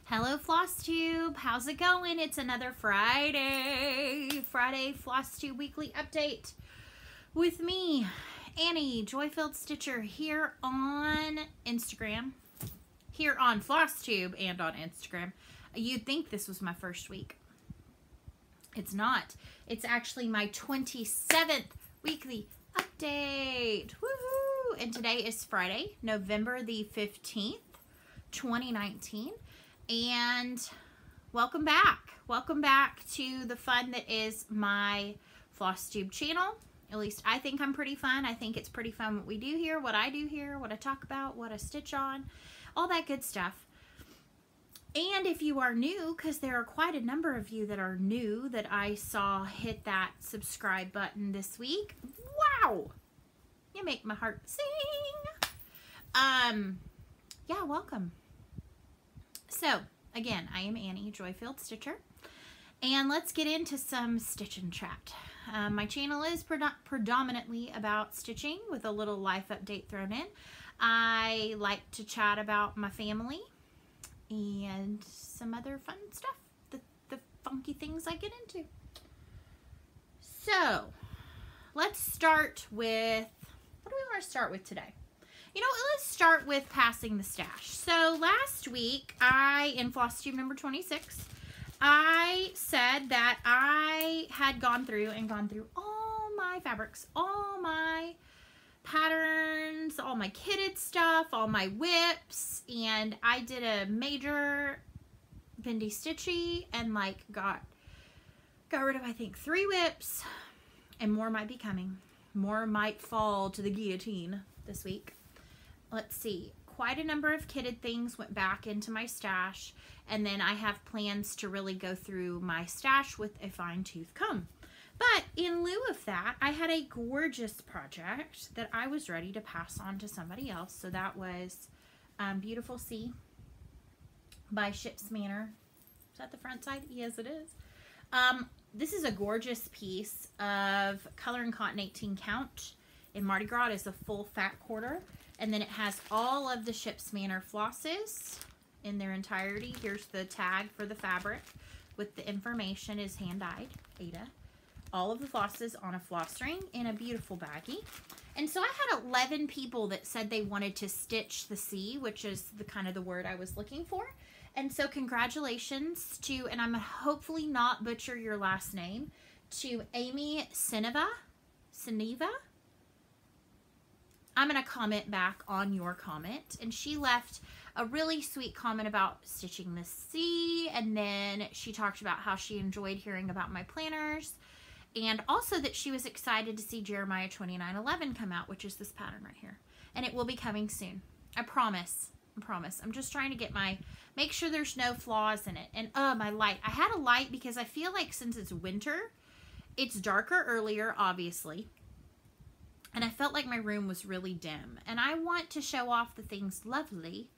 Hello Flosstube, how's it going? It's another Friday Flosstube weekly update with me, Annie, Joy-Filled Stitcher, here on Instagram, here on Flosstube and on Instagram. You'd think this was my first week. It's not. It's actually my 27th weekly update. Woohoo! And today is Friday, November the 15th, 2019. And welcome back. Welcome back to the fun that is my Flosstube channel. At least I think I'm pretty fun. I think it's pretty fun what we do here, what I do here, what I talk about, what I stitch on, all that good stuff. And if you are new, because there are quite a number of you that are new that I saw hit that subscribe button this week. Wow! You make my heart sing. Yeah, welcome. So, again, I am Annie, Joy-Filled Stitcher, and let's get into some stitch and chat. My channel is predominantly about stitching with a little life update thrown in. I like to chat about my family and some other fun stuff, the funky things I get into. So, let's start with, what do we want to start with today? You know, let's start with passing the stash. So last week, in Flosstube number 26, I said that I had gone through all my fabrics, all my patterns, all my kitted stuff, all my whips, and I did a major bendy stitchy and like got rid of, I think, 3 whips, and more might be coming. More might fall to the guillotine this week. Let's see, quite a number of kitted things went back into my stash, and then I have plans to really go through my stash with a fine-tooth comb. But in lieu of that, I had a gorgeous project that I was ready to pass on to somebody else. So that was Beautiful Sea by Ship's Manor. Is that the front side? Yes, it is. This is a gorgeous piece of Color and Cotton 18 count in Mardi Gras. It is a full fat quarter. And then it has all of the Ship's Manor flosses in their entirety. Here's the tag for the fabric with the information is hand-dyed, Aida. All of the flosses on a floss ring in a beautiful baggie. And so I had 11 people that said they wanted to stitch the sea, which is the kind of the word I was looking for. And so congratulations to, and I'm hopefully not butcher your last name, to Amy Sineva. I'm going to comment back on your comment, and she left a really sweet comment about stitching the sea, and then she talked about how she enjoyed hearing about my planners, and also that she was excited to see Jeremiah 2911 come out, which is this pattern right here, and it will be coming soon. I promise. I promise. I'm just trying to make sure there's no flaws in it. And my light. I had a light because I feel like since it's winter, it's darker earlier, obviously. And I felt like my room was really dim. And I want to show off the things lovely.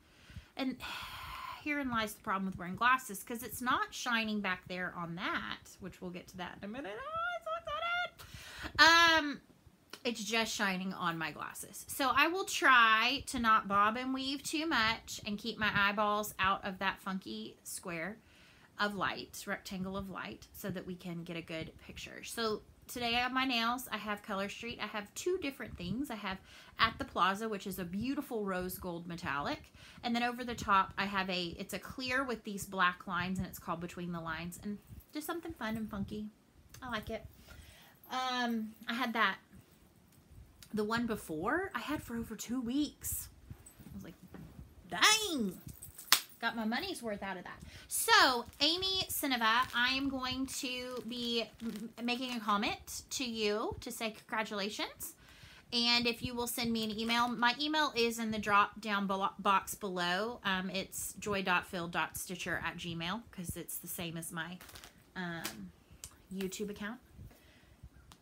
And herein lies the problem with wearing glasses, because it's not shining back there on that, which we'll get to that in a minute. Oh, I'm so excited. It's just shining on my glasses. So I will try to not bob and weave too much and keep my eyeballs out of that funky square of light, rectangle of light, so that we can get a good picture. So today I have my nails. I have Color Street. I have 2 different things. I have At the Plaza, which is a beautiful rose gold metallic. And then over the top, I have it's a clear with these black lines, and it's called Between the Lines. And just something fun and funky. I like it. I had the one before, I had for over 2 weeks. I was like, dang. Got my money's worth out of that. So, Amy Sineva, I am going to be making a comment to you to say congratulations. And if you will send me an email, my email is in the drop down box below. It's joy.fill.stitcher@gmail.com, because it's the same as my YouTube account.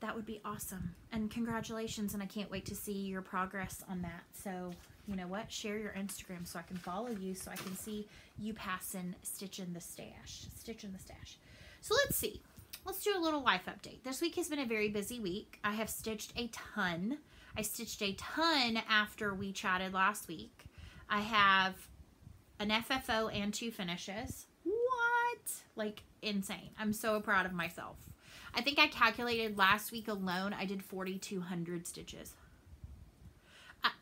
That would be awesome. And congratulations, and I can't wait to see your progress on that. So, you know what? Share your Instagram so I can follow you, so I can see you passing stitching the stash. So let's see. Let's do a little life update. This week has been a very busy week. I have stitched a ton. I stitched a ton after we chatted last week. I have an FFO and 2 finishes. What? Like, insane. I'm so proud of myself. I think I calculated last week alone, I did 4,200 stitches.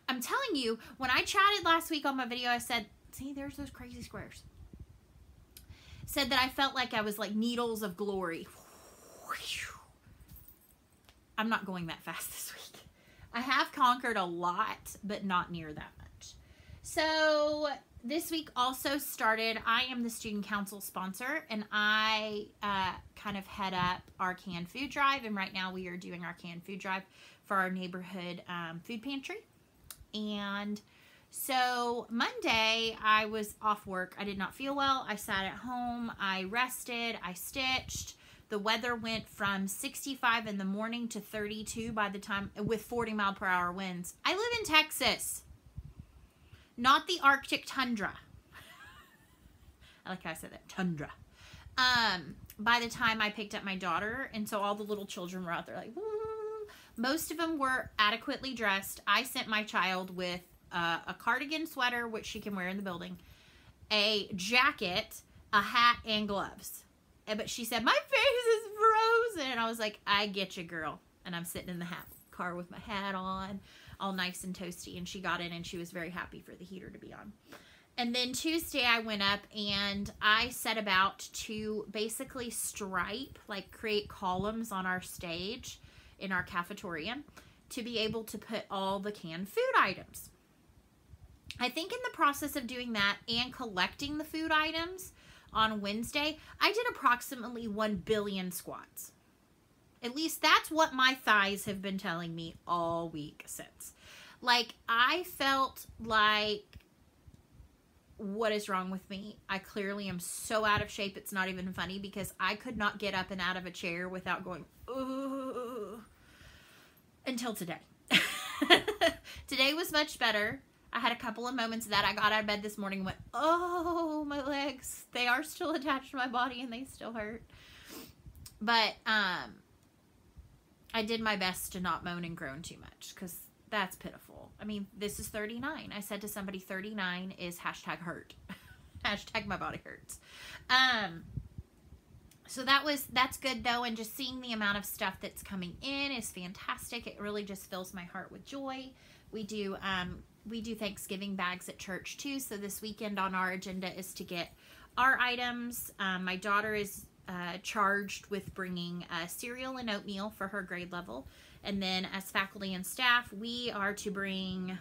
I'm telling you, when I chatted last week on my video, I said, see, there's those crazy squares. Said that I felt like I was like needles of glory. I'm not going that fast this week. I have conquered a lot, but not near that much. So this week also started, I am the student council sponsor, and I kind of head up our canned food drive. And right now we are doing our canned food drive for our neighborhood food pantry. And so Monday I was off work. I did not feel well. I sat at home. I rested. I stitched. The weather went from 65 in the morning to 32 by the time, with 40-mile-per-hour winds. I live in Texas, not the Arctic tundra. I like how I said that, tundra. By the time I picked up my daughter, and so all the little children were out there like, woo. Most of them were adequately dressed. I sent my child with a cardigan sweater, which she can wear in the building, a jacket, a hat, and gloves. But she said, my face is frozen. And I was like, I get you, girl. And I'm sitting in the car with my hat on, all nice and toasty. And she got in and she was very happy for the heater to be on. And then Tuesday I went up and I set about to basically stripe, like create columns on our stage in our cafeteria to be able to put all the canned food items. I think in the process of doing that and collecting the food items on Wednesday, I did approximately 1 billion squats. At least that's what my thighs have been telling me all week since. Like, I felt like, what is wrong with me? I clearly am so out of shape, it's not even funny, because I could not get up and out of a chair without going, ooh, until today. Today was much better. I had a couple of moments that I got out of bed this morning and went, oh, my legs, they are still attached to my body and they still hurt. But I did my best to not moan and groan too much, because that's pitiful. I mean, this is 39. I said to somebody, 39 is hashtag hurt. Hashtag my body hurts. So that's good though. And just seeing the amount of stuff that's coming in is fantastic. It really just fills my heart with joy. We do Thanksgiving bags at church too. So this weekend on our agenda is to get our items. My daughter is charged with bringing cereal and oatmeal for her grade level. And then as faculty and staff, we are to bring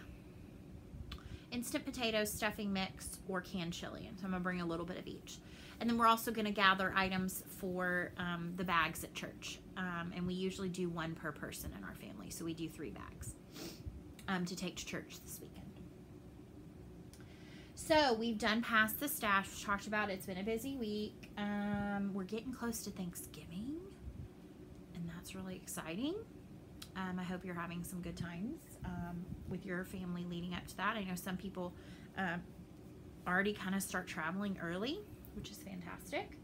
instant potatoes, stuffing mix, or canned chili. And so I'm going to bring a little bit of each. And then we're also going to gather items for the bags at church. And we usually do 1 per person in our family. So we do 3 bags to take to church this weekend. So we've done past the stash. We've talked about it. It's been a busy week. We're getting close to Thanksgiving. And that's really exciting. I hope you're having some good times with your family leading up to that. I know some people already kind of start traveling early, which is fantastic.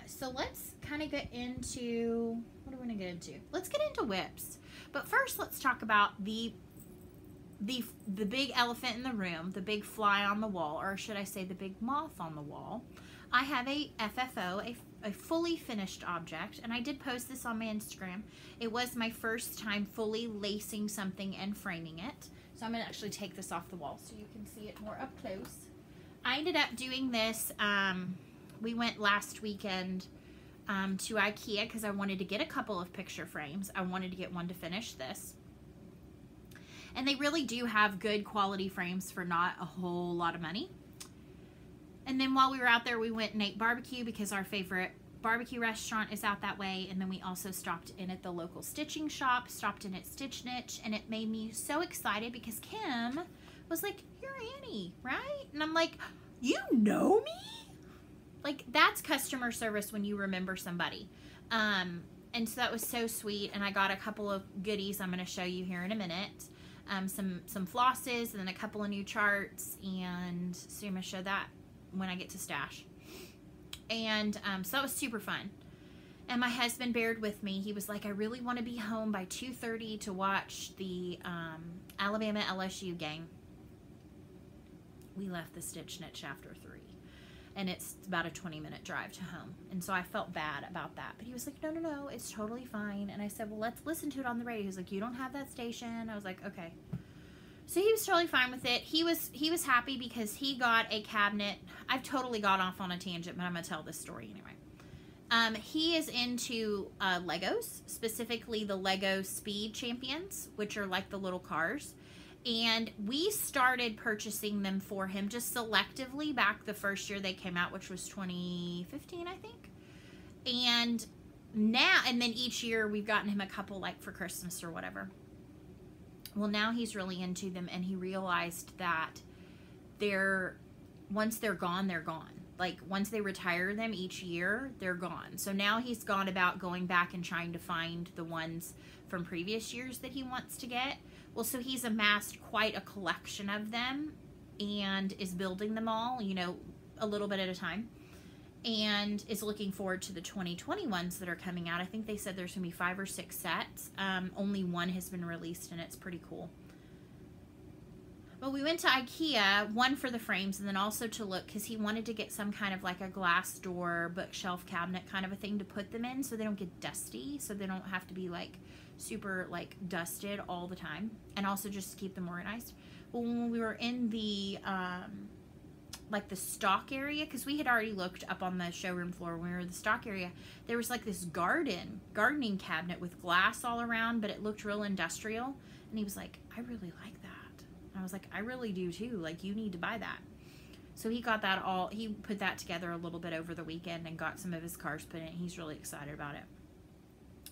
So let's kind of get into, what are we going to get into? Let's get into whips. But first, let's talk about the big elephant in the room, the big fly on the wall, or should I say the big moth on the wall. I have a FFO, a fully finished object, and I did post this on my Instagram. It was my first time fully lacing something and framing it. So I'm going to actually take this off the wall so you can see it more up close. I ended up doing this, we went last weekend to IKEA because I wanted to get a couple of picture frames. I wanted to get one to finish this. And they really do have good quality frames for not a whole lot of money. And then while we were out there, we went and ate barbecue because our favorite barbecue restaurant is out that way. And then we also stopped in at the local stitching shop, stopped in at Stitch Niche, and it made me so excited because Kim was like, "You're Annie, right?" And I'm like, "You know me?" Like, that's customer service when you remember somebody. And so that was so sweet. And I got a couple of goodies I'm going to show you here in a minute. Some flosses and then a couple of new charts. And so I'm going to show that when I get to stash. And so that was super fun. And my husband bared with me. He was like, "I really want to be home by 2:30 to watch the Alabama LSU game." we left the stitch niche after 3. And it's about a 20-minute drive to home. And so I felt bad about that. But he was like, no, it's totally fine. And I said, well, let's listen to it on the radio. He was like, you don't have that station. I was like, okay. So he was totally fine with it. He was happy because he got a cabinet. I've totally gone off on a tangent, but I'm going to tell this story anyway. He is into Legos, specifically the Lego Speed Champions, which are like the little cars. And we started purchasing them for him just selectively back the first year they came out, which was 2015, I think. And then each year we've gotten him a couple like for Christmas or whatever. Well, now he's really into them, and he realized that once they're gone, they're gone. Like once they retire them each year, they're gone. So now he's gone about going back and trying to find the ones from previous years that he wants to get. Well, so he's amassed quite a collection of them and is building them all, you know, a little bit at a time, and is looking forward to the 2020 ones that are coming out. I think they said there's going to be 5 or 6 sets. Only one has been released, and it's pretty cool. But we went to IKEA, one for the frames, and then also to look, because he wanted to get some kind of like a glass door bookshelf cabinet kind of a thing to put them in so they don't get dusty, so they don't have to be like super like dusted all the time, and also just to keep them organized. Well, when we were in the like the stock area, because we had already looked up on the showroom floor when we were in the stock area, there was like this gardening cabinet with glass all around, but it looked real industrial, and he was like, I really like that. And I was like, I really do too, like you need to buy that. So he got that all, he put that together a little bit over the weekend and got some of his cars put in. He's really excited about it.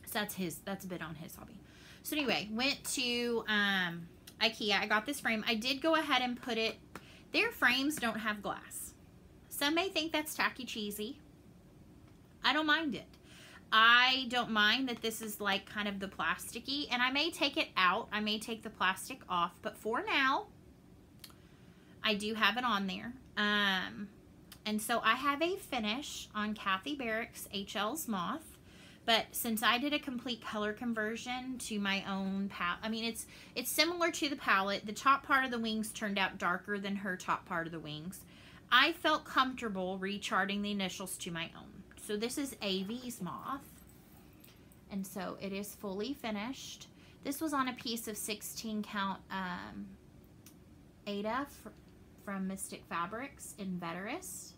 So that's a bit on his hobby. So anyway, went to IKEA. I got this frame. I did go ahead and put it, their frames don't have glass. Some may think that's tacky cheesy. I don't mind it. I don't mind that this is like kind of the plasticky, and I may take it out. I may take the plastic off, but for now, I do have it on there. And so I have a finish on Kathy Barrick's HL's Moth. But since I did a complete color conversion to my own palette, I mean, it's similar to the palette. The top part of the wings turned out darker than her top part of the wings. I felt comfortable recharting the initials to my own. So this is AV's Moth. And so it is fully finished. This was on a piece of 16 count Aida from Mystic Fabrics in Veteris.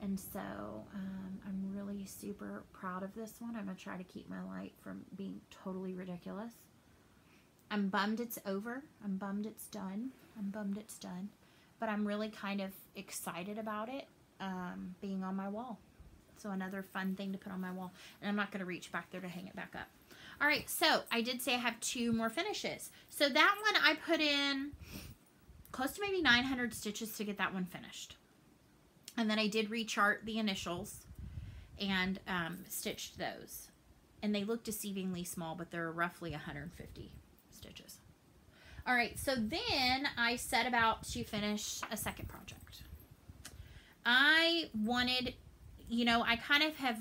And so I'm really super proud of this one. I'm going to try to keep my light from being totally ridiculous. I'm bummed it's over. I'm bummed it's done. I'm bummed it's done. But I'm really kind of excited about it being on my wall. So another fun thing to put on my wall. And I'm not going to reach back there to hang it back up. All right, so I did say I have 2 more finishes. So that one I put in close to maybe 900 stitches to get that one finished. And then I did rechart the initials and stitched those. And they look deceivingly small, but they're roughly 150 stitches. All right, so then I set about to finish a second project. I wanted, you know, I kind of have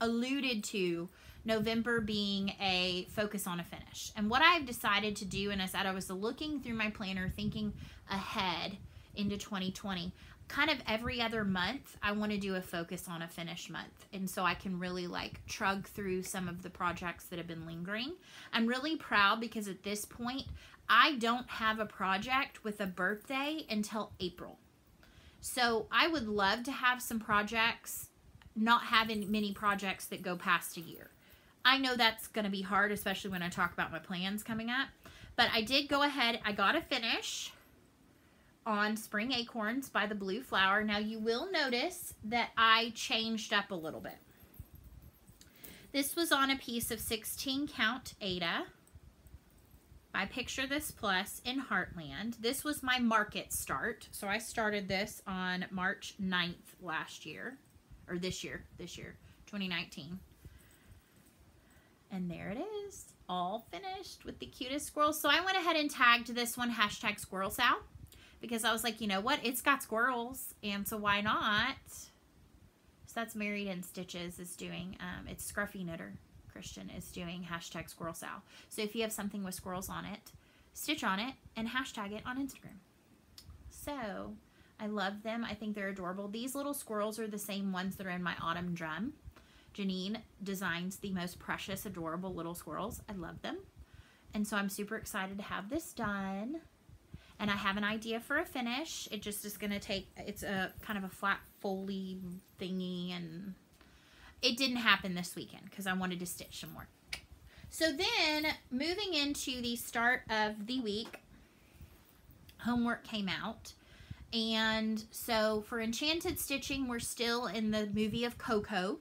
alluded to November being a focus on a finish. And what I've decided to do, and as I was looking through my planner, thinking ahead into 2020, kind of every other month, I want to do a focus on a finish month. And so I can really like trug through some of the projects that have been lingering. I'm really proud because at this point, I don't have a project with a birthday until April. So I would love to have some projects, not having many projects that go past a year. I know that's going to be hard, especially when I talk about my plans coming up. But I did go ahead, I got a finish on Spring Acorns by the Blue Flower. Now you will notice that I changed up a little bit. This was on a piece of 16 count Aida by Picture This Plus in Heartland. This was my market start. So I started this on March 9th last year, or this year, 2019. And there it is, all finished with the cutest squirrels. So I went ahead and tagged this one #SquirrelSal. Because I was like, you know what? It's got squirrels, and so why not? So that's Married in Stitches is doing, it's Scruffy Knitter Christian is doing #SquirrelSal. So if you have something with squirrels on it, stitch on it and hashtag it on Instagram. So I love them. I think they're adorable. These little squirrels are the same ones that are in my autumn drum. Janine designs the most precious, adorable little squirrels. I love them. And so I'm super excited to have this done. And I have an idea for a finish. It just is going to take, it's a kind of a flat foley thingy, and it didn't happen this weekend because I wanted to stitch some more. So then, moving into the start of the week, homework came out. And so for Enchanted Stitching, we're still in the movie of Coco.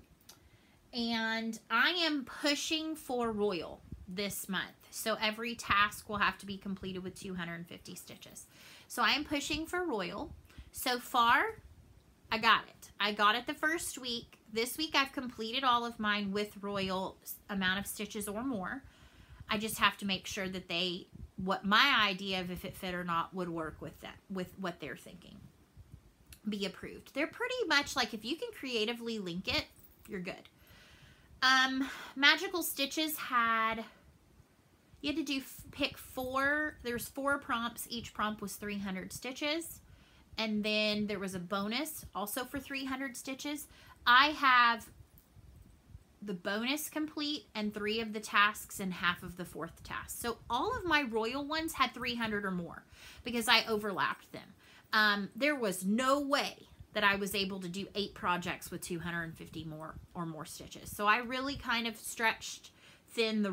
And I am pushing for Royal this month. So every task will have to be completed with 250 stitches. So I am pushing for Royal. So far, I got it. I got it the first week. This week I've completed all of mine with Royal amount of stitches or more. I just have to make sure that what my idea of if it fit or not would work with them, with what they're thinking. Be approved. They're pretty much like, if you can creatively link it, you're good. Magical Stitches had, you had to pick 4, there's 4 prompts. Each prompt was 300 stitches. And then there was a bonus also for 300 stitches. I have the bonus complete and 3 of the tasks and half of the 4th task. So all of my Royal ones had 300 or more because I overlapped them. There was no way that I was able to do 8 projects with 250 more stitches. So I really kind of stretched thin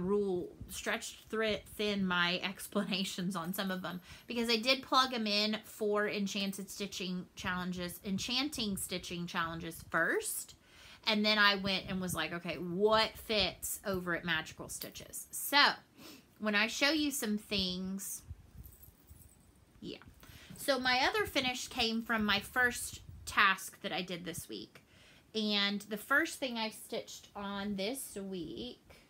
my explanations on some of them, because I did plug them in for enchanting stitching challenges first. And then I went and was like, okay, what fits over at Magical Stitches? So when I show you some things, yeah. So my other finish came from my first task that I did this week. And the first thing I stitched on this week,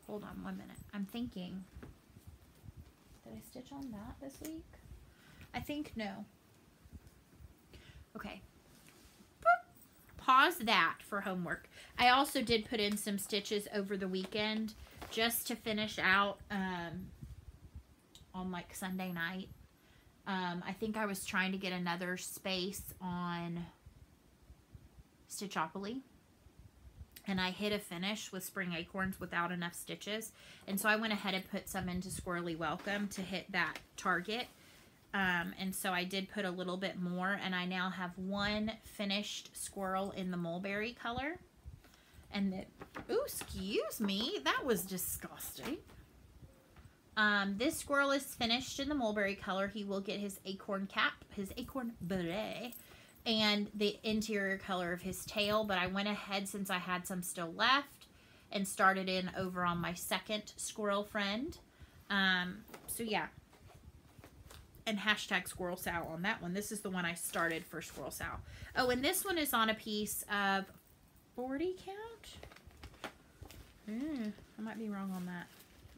hold on 1 minute. I'm thinking, did I stitch on that this week? I think no. Okay. Pause that for homework. I also did put in some stitches over the weekend just to finish out on like Sunday night. I think I was trying to get another space on Stitchopoly, and I hit a finish with Spring Acorns without enough stitches, and so I went ahead and put some into Squirrely Welcome to hit that target. And so I did put a little bit more, and I now have 1 finished squirrel in the mulberry color. And ooh, excuse me, that was disgusting. This squirrel is finished in the mulberry color. He will get his acorn cap, his acorn beret, and the interior color of his tail. But I went ahead, since I had some still left, and started in over on my second squirrel friend. So yeah. And hashtag Squirrel Sow on that one. This is the one I started for Squirrel Sow. Oh, and this one is on a piece of 40 count? I might be wrong on that.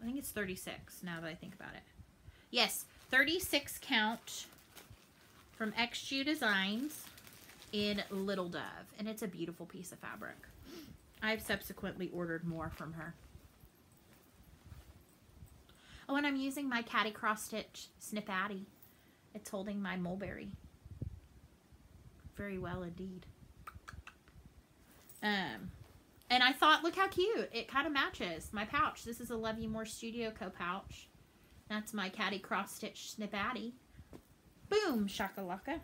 I think it's 36 now that I think about it. Yes, 36 count from XG Designs in Little Dove. And it's a beautiful piece of fabric. I've subsequently ordered more from her. Oh, and I'm using my Catty Cross Stitch Snip Addy. It's holding my mulberry very well indeed. And I thought, look how cute. It kind of matches my pouch. This is a Love You More Studio Co pouch. That's my Catty Cross Stitch Snip Addy. Boom, shakalaka.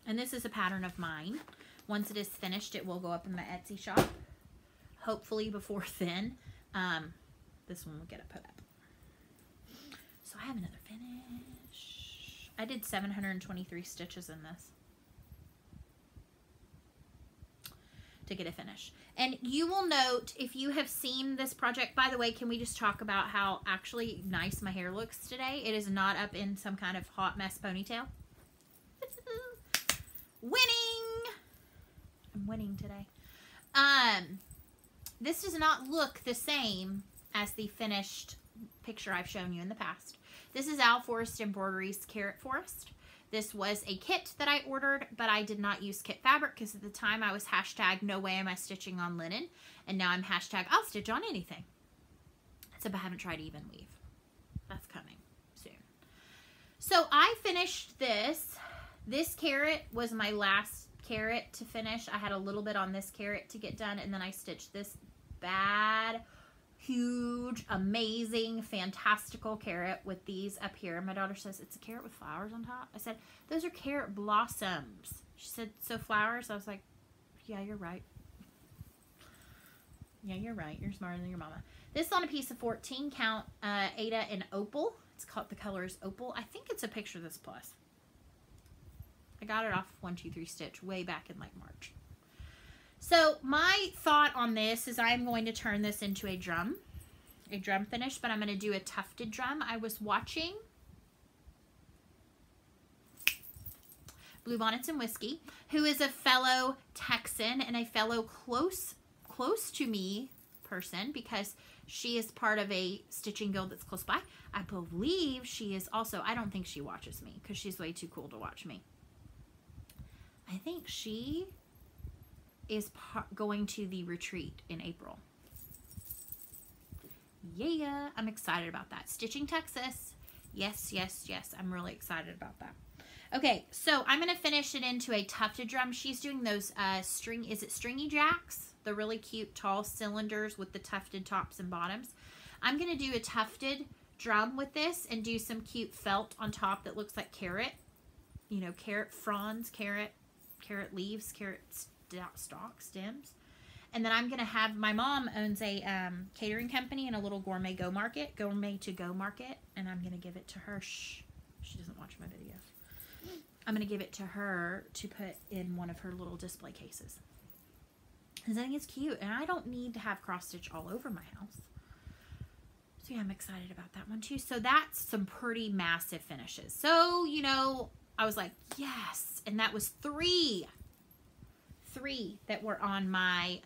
And this is a pattern of mine. Once it is finished, it will go up in my Etsy shop. Hopefully before then. This one will get it put up. So I have another finish. I did 723 stitches in this to get a finish. And you will note, if you have seen this project, by the way, can we just talk about how actually nice my hair looks today? It is not up in some kind of hot mess ponytail. Winning! I'm winning today. This does not look the same as the finished picture I've shown you in the past. This is Al Forest Embroidery's Carrot Forest. This was a kit that I ordered, but I did not use kit fabric because at the time I was hashtag no way am I stitching on linen, and now I'm hashtag I'll stitch on anything. Except I haven't tried even weave. That's coming soon. So I finished this. This carrot was my last carrot to finish. I had a little bit on this carrot to get done, and then I stitched this bad, huge, amazing, fantastical carrot with these up here. My daughter says, it's a carrot with flowers on top. I said, those are carrot blossoms. She said, so flowers? I was like, yeah, you're right. Yeah, you're right. You're smarter than your mama. This is on a piece of 14 count Aida and Opal. It's called, the color is Opal. I think it's a picture of this plus. I got it off 1-2-3 Stitch way back in like March. So my thought on this is I'm going to turn this into a drum finish, but I'm going to do a tufted drum. I was watching Bluebonnets and Whiskey, who is a fellow Texan and a fellow close to me person, because she is part of a stitching guild that's close by. I believe she is also, I don't think she watches me because she's way too cool to watch me. I think she is going to the retreat in April. Yeah, I'm excited about that. Stitching Texas. Yes, yes, yes. I'm really excited about that. Okay, so I'm going to finish it into a tufted drum. She's doing those stringy jacks? The really cute tall cylinders with the tufted tops and bottoms. I'm going to do a tufted drum with this and do some cute felt on top that looks like carrot. You know, carrot fronds, carrot leaves, carrot stalk stems. And then I'm going to have, my mom owns a catering company and a little gourmet to-go market, and I'm going to give it to her. Shh, she doesn't watch my videos. I'm going to give it to her to put in one of her little display cases. Because I think it's cute, and I don't need to have cross stitch all over my house. So yeah, I'm excited about that one too. So that's some pretty massive finishes. So, you know, I was like, yes. And that was three that were on my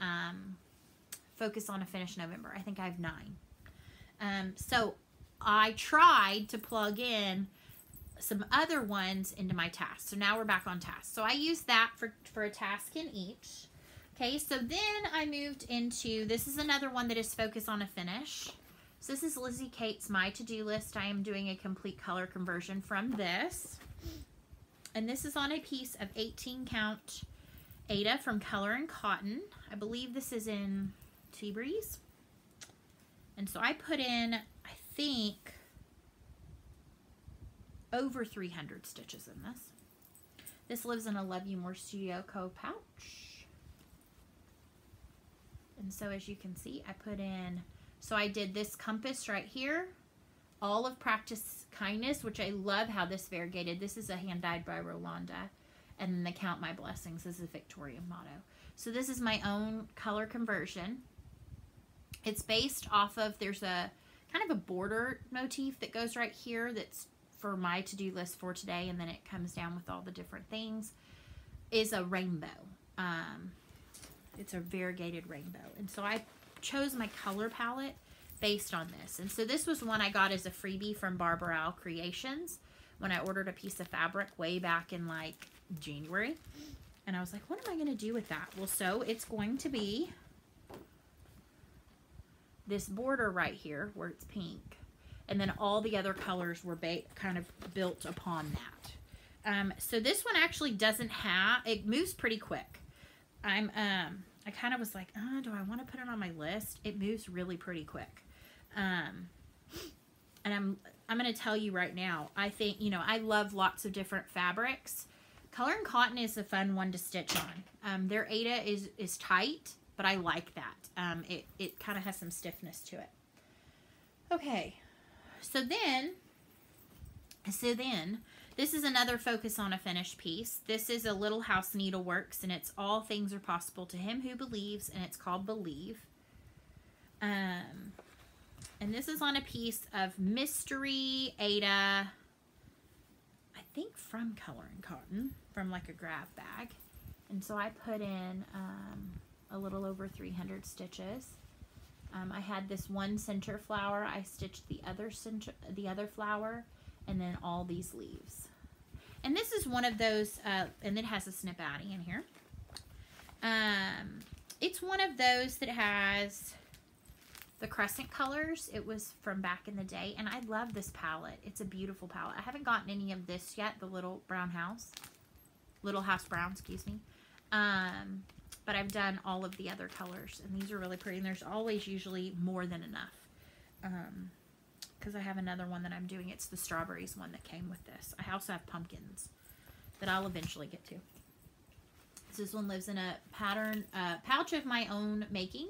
Focus on a Finish November. I think I have 9. So I tried to plug in some other ones into my task. So now we're back on task. So I used that for a task in each. Okay, so then I moved into, this is another one that is Focus on a Finish. So this is Lizzie Kate's My To-Do List. I am doing a complete color conversion from this. And this is on a piece of 18 count Aida from Color and Cotton. I believe this is in Sea Breeze. And so I put in, I think, over 300 stitches in this. This lives in a Love You More Studio Co. pouch. And so as you can see, I put in, so I did this compass right here, all of Practice Kindness, which I love how this variegated. This is a hand dyed by Rolanda. And then the Count My Blessings is a Victorian motto. So this is my own color conversion. It's based off of, there's a kind of a border motif that goes right here that's for my to-do list for today, and then it comes down with all the different things, is a rainbow. It's a variegated rainbow. And so I chose my color palette based on this. And so this was one I got as a freebie from Barbaral Creations when I ordered a piece of fabric way back in like January. And I was like, what am I going to do with that? Well, so it's going to be this border right here where it's pink. And then all the other colors were kind of built upon that. So this one actually doesn't have, it moves pretty quick. I kind of was like, oh, do I want to put it on my list? It moves really pretty quick. And I'm going to tell you right now, I think, you know, I love lots of different fabrics. Color and Cotton is a fun one to stitch on. Their Aida is tight, but I like that. It kind of has some stiffness to it. Okay. So then, this is another Focus on a Finish piece. This is a Little House Needleworks, and it's All Things Are Possible to Him Who Believes, and it's called Believe. And this is on a piece of Mystery Aida, I think from Color and Cotton, from like a grab bag. And so I put in a little over 300 stitches. I had this one center flower. I stitched the other flower, and then all these leaves. And this is one of those, and it has a snip outie in here. It's one of those that has the Crescent colors. It was from back in the day, and I love this palette. It's a beautiful palette. I haven't gotten any of this yet, the Little House Brown, excuse me. But I've done all of the other colors, and these are really pretty, and there's always usually more than enough. Because I have another one that I'm doing. It's the strawberries one that came with this. I also have pumpkins that I'll eventually get to. So this one lives in a pouch of my own making,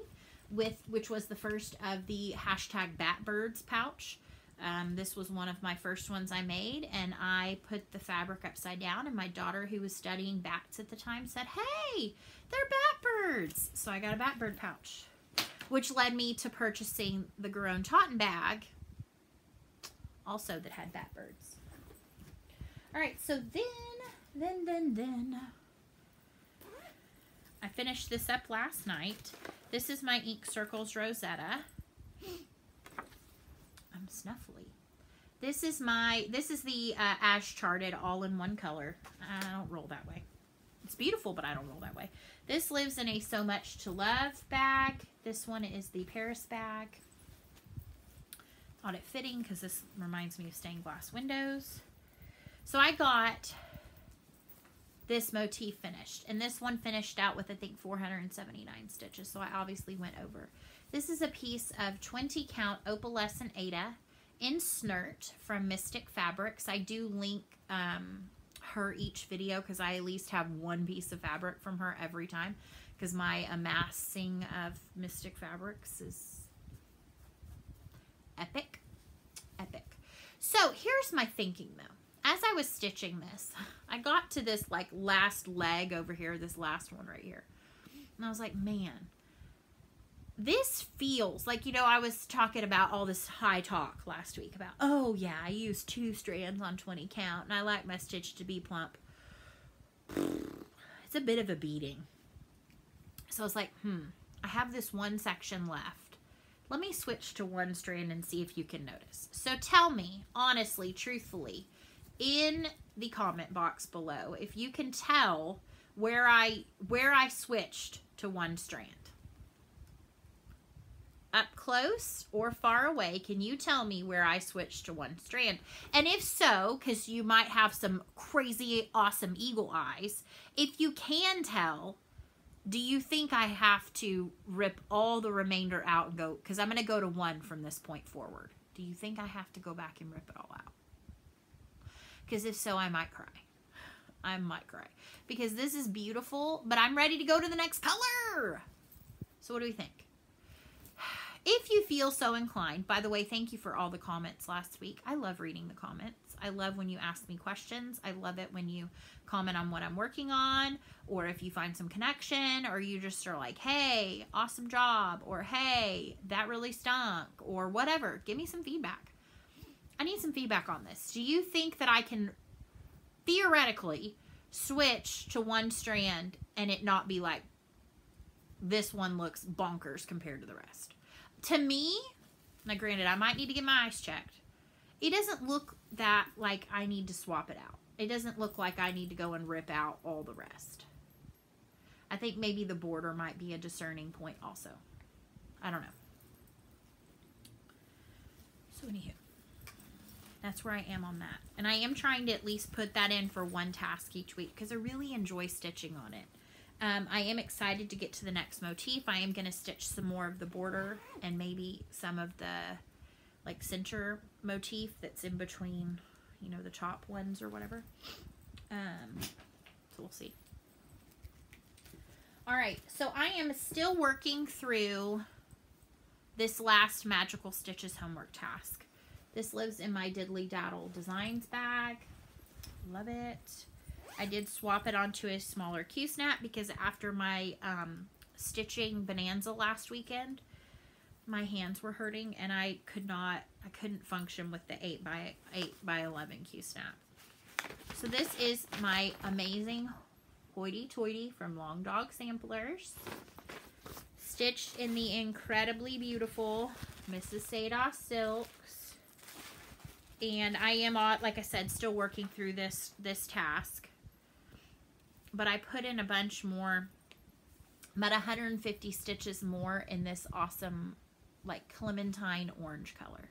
which was the first of the hashtag Batbirds pouch. This was one of my first ones I made, and I put the fabric upside down, and my daughter, who was studying bats at the time, said, "Hey, they're Batbirds." So I got a Batbird pouch, which led me to purchasing the Garone Totten bag, also that had Batbirds. All right, so then I finished this up last night. This is my Ink Circles Rosetta. I'm snuffly. This is the Ash Charted all in one color. I don't roll that way. It's beautiful, but I don't roll that way. This lives in a So Much to Love bag. This one is the Paris bag. Thought it fitting because this reminds me of stained glass windows. So I got this motif finished, and this one finished out with, I think, 479 stitches, so I obviously went over. This is a piece of 20 count opalescent Aida in Snert from Mystic Fabrics. I do link her each video because I at least have one piece of fabric from her every time, because my amassing of Mystic Fabrics is epic. So here's my thinking though. As I was stitching this, I got to this like last leg over here, this last one right here. And I was like, man, this feels like, you know, I was talking about all this high talk last week about, oh yeah, I used 2 strands on 20 count and I like my stitch to be plump. It's a bit of a beating. So I was like, I have this one section left. Let me switch to 1 strand and see if you can notice. So tell me, honestly, truthfully, in the comment box below, if you can tell where I switched to 1 strand. Up close or far away, can you tell me where I switched to 1 strand? And if so, because you might have some crazy awesome eagle eyes, if you can tell, do you think I have to rip all the remainder out and go, because I'm going to go to 1 from this point forward. Do you think I have to go back and rip it all out? Because if so, I might cry. I might cry. Because this is beautiful, but I'm ready to go to the next color. So what do we think? If you feel so inclined, by the way, thank you for all the comments last week. I love reading the comments. I love when you ask me questions. I love it when you comment on what I'm working on, or if you find some connection, or you just are like, hey, awesome job, or hey, that really stunk, or whatever. Give me some feedback. I need some feedback on this. Do you think that I can theoretically switch to 1 strand and it not be like, this one looks bonkers compared to the rest? To me, now granted, I might need to get my eyes checked. It doesn't look that like I need to swap it out. It doesn't look like I need to go and rip out all the rest. I think maybe the border might be a discerning point also. I don't know. So anywho, that's where I am on that. And I am trying to at least put that in for 1 task each week because I really enjoy stitching on it. I am excited to get to the next motif. I am going to stitch some more of the border and maybe some of the like center motif that's in between, you know, the top ones or whatever. So we'll see. All right, so I am still working through this last Magical Stitches homework task. This lives in my Diddly Daddle Designs bag. Love it. I did swap it onto a smaller Q-snap because after my stitching bonanza last weekend, my hands were hurting and I couldn't function with the 8x11 Q-snap. So this is my amazing Hoity Toity from Long Dog Samplers, stitched in the incredibly beautiful Mrs. Sadah silks. And I am, like I said, still working through this task. But I put in a bunch more, about 150 stitches more in this awesome like clementine orange color.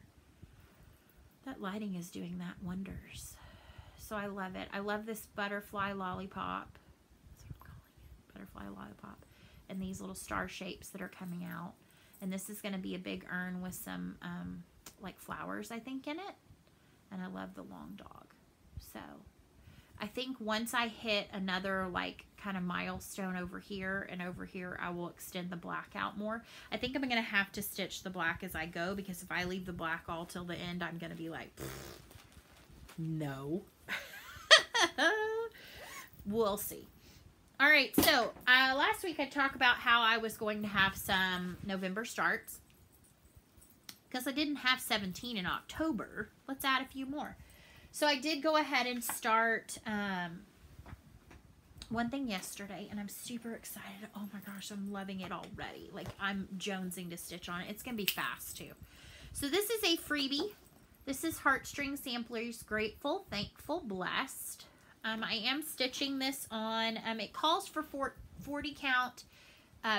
That lighting is doing that wonders. So I love it. I love this butterfly lollipop. That's what I'm calling it. Butterfly lollipop. And these little star shapes that are coming out. And this is going to be a big urn with some like flowers, I think, in it. And I love the long dog. So I think once I hit another like kind of milestone over here and over here, I will extend the black out more. I think I'm going to have to stitch the black as I go, because if I leave the black all till the end, I'm going to be like, no. We'll see. All right, so last week I talked about how I was going to have some November starts, because I didn't have 17 in October. Let's add a few more. So I did go ahead and start one thing yesterday, and I'm super excited. Oh my gosh, I'm loving it already. Like, I'm jonesing to stitch on it. It's going to be fast too. So this is a freebie. This is Heartstring Samplers, Grateful, Thankful, Blessed. I am stitching this on, it calls for 40 count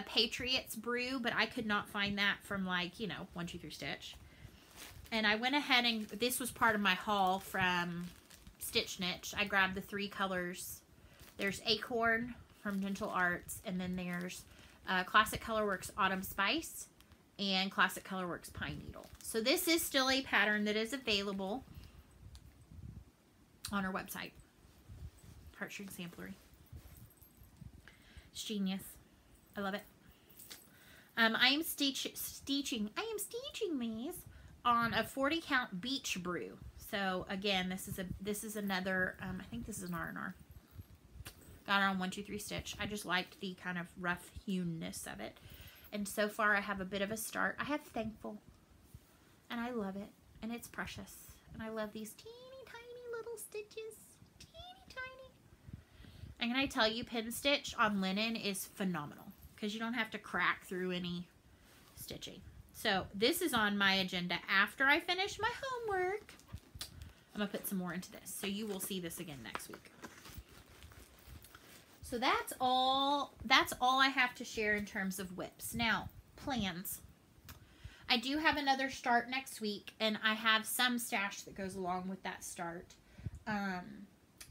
Patriots Brew, but I could not find that from, like, you know, 1, 2, 3 Stitch. And I went ahead and, this was part of my haul from Stitch Niche. I grabbed the 3 colors. There's Acorn from Gentle Arts, and then there's Classic Colorworks Autumn Spice and Classic Colorworks Pine Needle. So this is still a pattern that is available on our website. Heartstring Samplery. It's genius. I love it. I am stitching these on a 40 count Beach Brew. So again, this is another, I think this is an R&R. Got it on 1, 2, 3 Stitch. I just liked the kind of rough hewness of it. And so far I have a bit of a start. I have Thankful. And I love it. And it's precious. And I love these teeny tiny little stitches. Teeny tiny. And can I tell you, pin stitch on linen is phenomenal, because you don't have to crack through any stitching. So this is on my agenda after I finish my homework. I'm going to put some more into this. So you will see this again next week. So that's all I have to share in terms of whips. Now, plans. I do have another start next week, and I have some stash that goes along with that start.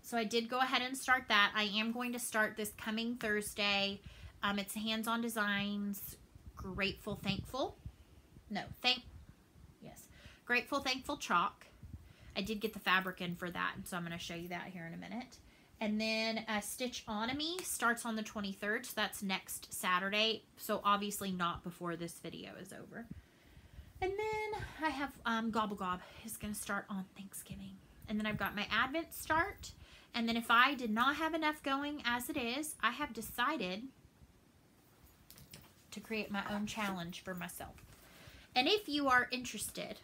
So I did go ahead and start that. I am going to start this coming Thursday. It's Hands-On Designs, Grateful, Thankful. Grateful, Thankful Chalk. I did get the fabric in for that, so I'm going to show you that here in a minute. And then Stitchonomy starts on the 23rd, so that's next Saturday. So obviously not before this video is over. And then I have Gobble Gob is going to start on Thanksgiving. And then I've got my Advent start. And then if I did not have enough going as it is, I have decided to create my own challenge for myself. And if you are interested,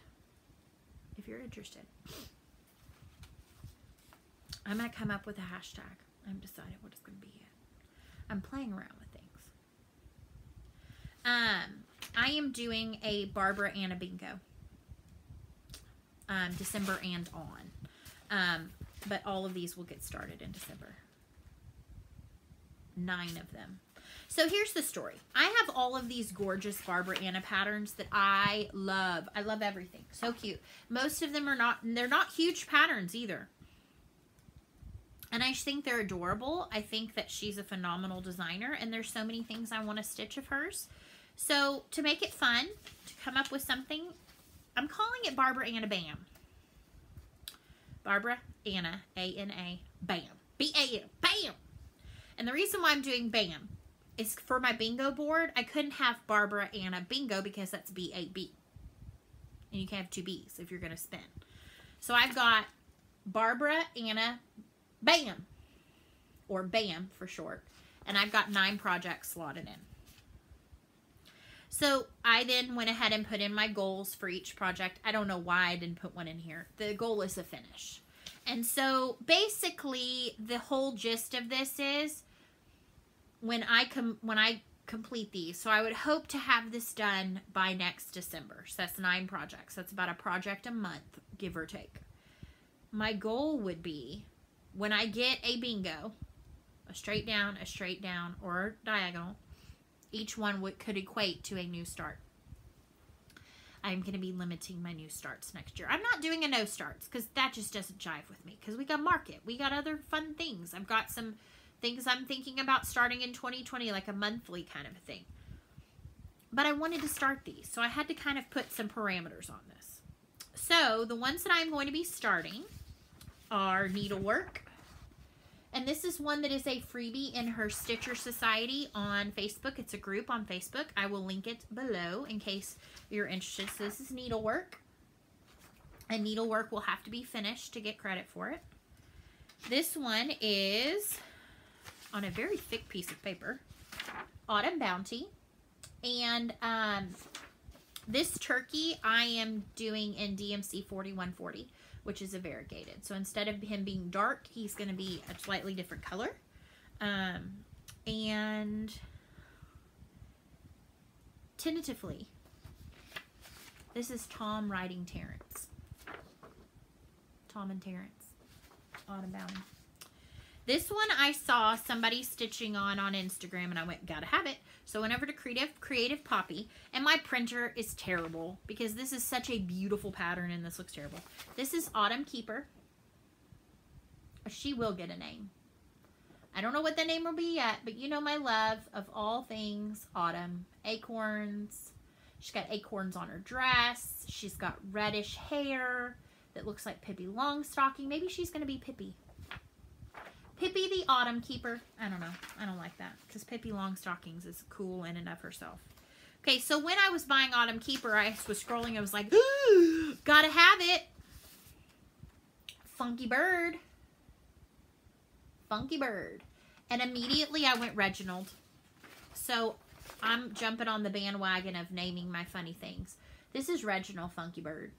I'm going to come up with a hashtag. I'm deciding what it's going to be yet. I'm playing around with things. I am doing a Barbara Anna bingo. December and on. But all of these will get started in December. 9 of them. So here's the story. I have all of these gorgeous Barbara Anna patterns that I love. I love everything. So cute. Most of them they're not huge patterns either. And I just think they're adorable. I think that she's a phenomenal designer, and there's so many things I want to stitch of hers. So to make it fun, to come up with something, I'm calling it Barbara Anna Bam. Barbara Anna, A-N-A, Bam. B-A-M, Bam. And the reason why I'm doing Bam is for my bingo board, I couldn't have Barbara Anna Bingo because that's B-A-B. And you can't have 2 B's if you're going to spin. So I've got Barbara Anna Bam, or BAM for short, and I've got 9 projects slotted in. So I then went ahead and put in my goals for each project. I don't know why I didn't put one in here. The goal is to finish. And so basically the whole gist of this is when I complete these, so I would hope to have this done by next December. So that's 9 projects. That's about a project a month, give or take. My goal would be, when I get a bingo, a straight down, or diagonal, each one could equate to a new start. I'm going to be limiting my new starts next year. I'm not doing a no starts because that just doesn't jive with me because we got market. We got other fun things. I've got some things I'm thinking about starting in 2020, like a monthly kind of a thing. But I wanted to start these, so I had to kind of put some parameters on this. So the ones that I'm going to be starting are needlework. And this is one that is a freebie in her Stitcher Society on Facebook. It's a group on Facebook. I will link it below in case you're interested. So this is needlework. And needlework will have to be finished to get credit for it. This one is on a very thick piece of paper. Autumn Bounty. And this turkey I am doing in DMC 4140. Which is a variegated. So instead of him being dark, he's going to be a slightly different color. And tentatively, this is Tom riding Terrence. Tom and Terrence. Autumn Bounty. This one I saw somebody stitching on Instagram and I went, gotta have it. So I went over to Creative Poppy, and my printer is terrible because this is such a beautiful pattern and this looks terrible. This is Autumn Keeper. She will get a name. I don't know what the name will be yet, but you know my love of all things Autumn. Acorns. She's got acorns on her dress. She's got reddish hair that looks like Pippi Longstocking. Maybe she's going to be Pippi. Pippi the Autumn Keeper. I don't know. I don't like that because Pippi Longstockings is cool in and of herself. Okay, so when I was buying Autumn Keeper, I was scrolling. I was like, ooh, gotta have it. Funky Bird. Funky Bird. And immediately I went Reginald. So I'm jumping on the bandwagon of naming my funny things. This is Reginald Funky Bird.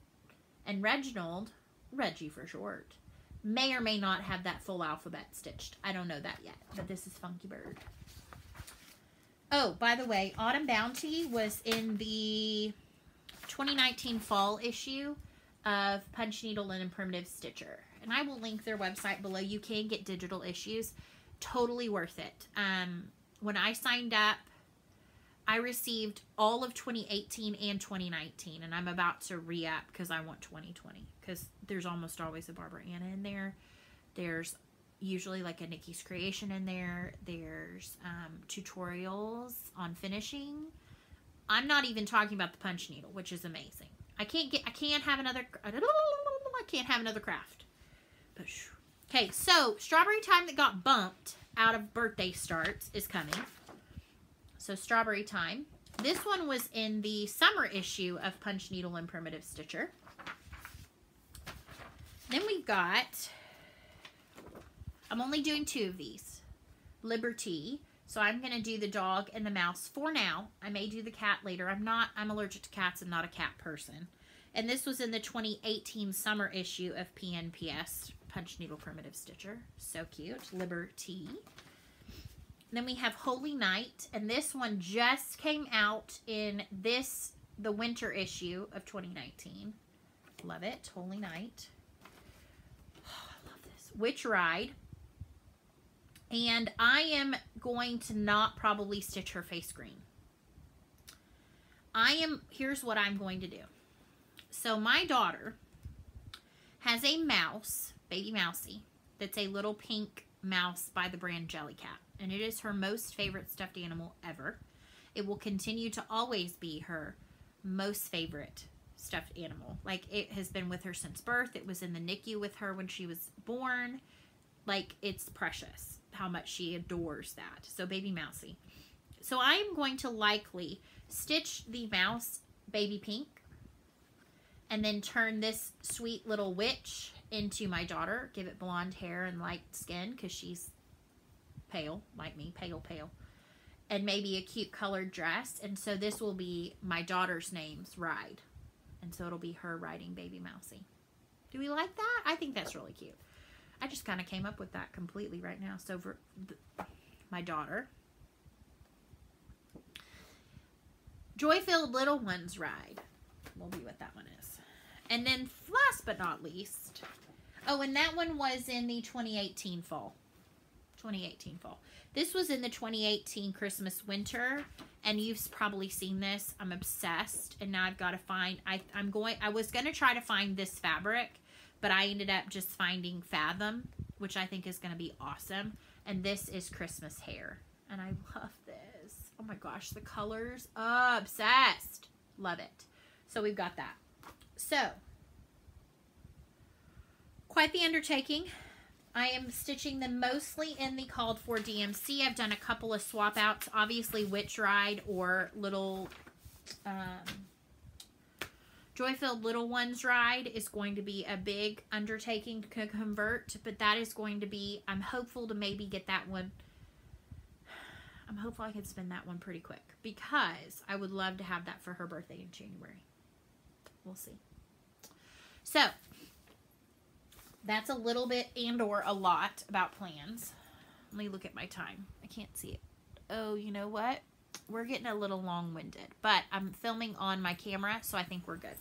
And Reginald, Reggie for short, may or may not have that full alphabet stitched. I don't know that yet, but this is Funky Bird. Oh, by the way, Autumn Bounty was in the 2019 fall issue of Punch Needle and Primitive Stitcher. And I will link their website below. You can get digital issues. Totally worth it. When I signed up, I received all of 2018 and 2019, and I'm about to re-up because I want 2020, because there's almost always a Barbara Anna in there. There's usually like a Nikki's Creation in there. There's tutorials on finishing. I'm not even talking about the punch needle, which is amazing. I can't have another craft. Okay, so Strawberry Time that got bumped out of birthday starts is coming. So Strawberry Time. This one was in the summer issue of Punch Needle and Primitive Stitcher. Then we've got, I'm only doing 2 of these. Liberty. So I'm going to do the dog and the mouse for now. I may do the cat later. I'm allergic to cats and not a cat person. And this was in the 2018 summer issue of PNPS, Punch Needle Primitive Stitcher. So cute. Liberty. Then we have Holy Night, and this one just came out in the winter issue of 2019. Love it. Holy Night. Oh, I love this. Witch Ride. And I am going to not probably stitch her face green. Here's what I'm going to do. So my daughter has a mouse, baby mousie, that's a little pink mouse by the brand Jellycat. And it is her most favorite stuffed animal ever. It will continue to always be her most favorite stuffed animal. Like, it has been with her since birth. It was in the NICU with her when she was born. Like, it's precious how much she adores that. So, baby mousie. So, I am going to likely stitch the mouse baby pink and then turn this sweet little witch into my daughter. Give it blonde hair and light skin because she's pale, like me, pale, and maybe a cute colored dress. And so this will be my daughter's name's ride, and so it'll be her riding baby mousie. Do we like that? I think that's really cute. I just kind of came up with that completely right now. So for my daughter, Joy-Filled Little Ones ride will be what that one is. And then last but not least, oh, and that one was in the 2018 fall. 2018 fall. This was in the 2018 Christmas winter, And you've probably seen this. I'm obsessed. And now I've got to find, I was going to try to find this fabric, but I ended up just finding Fathom, which I think is going to be awesome. And this is Christmas hair. And I love this. Oh my gosh, the colors. Obsessed. Love it. So we've got that. So, quite the undertaking. I am stitching them mostly in the called for DMC. I've done a couple of swap outs. Obviously, Witch Ride or Little Joy-Filled Little Ones Ride is going to be a big undertaking to convert. But that is going to be, I'm hopeful to maybe get that one. I'm hopeful I can spend that one pretty quick. Because I would love to have that for her birthday in January. We'll see. So, that's a little bit and or a lot about plans. Let me look at my time. I can't see it. Oh, you know what? We're getting a little long-winded. But I'm filming on my camera, so I think we're good.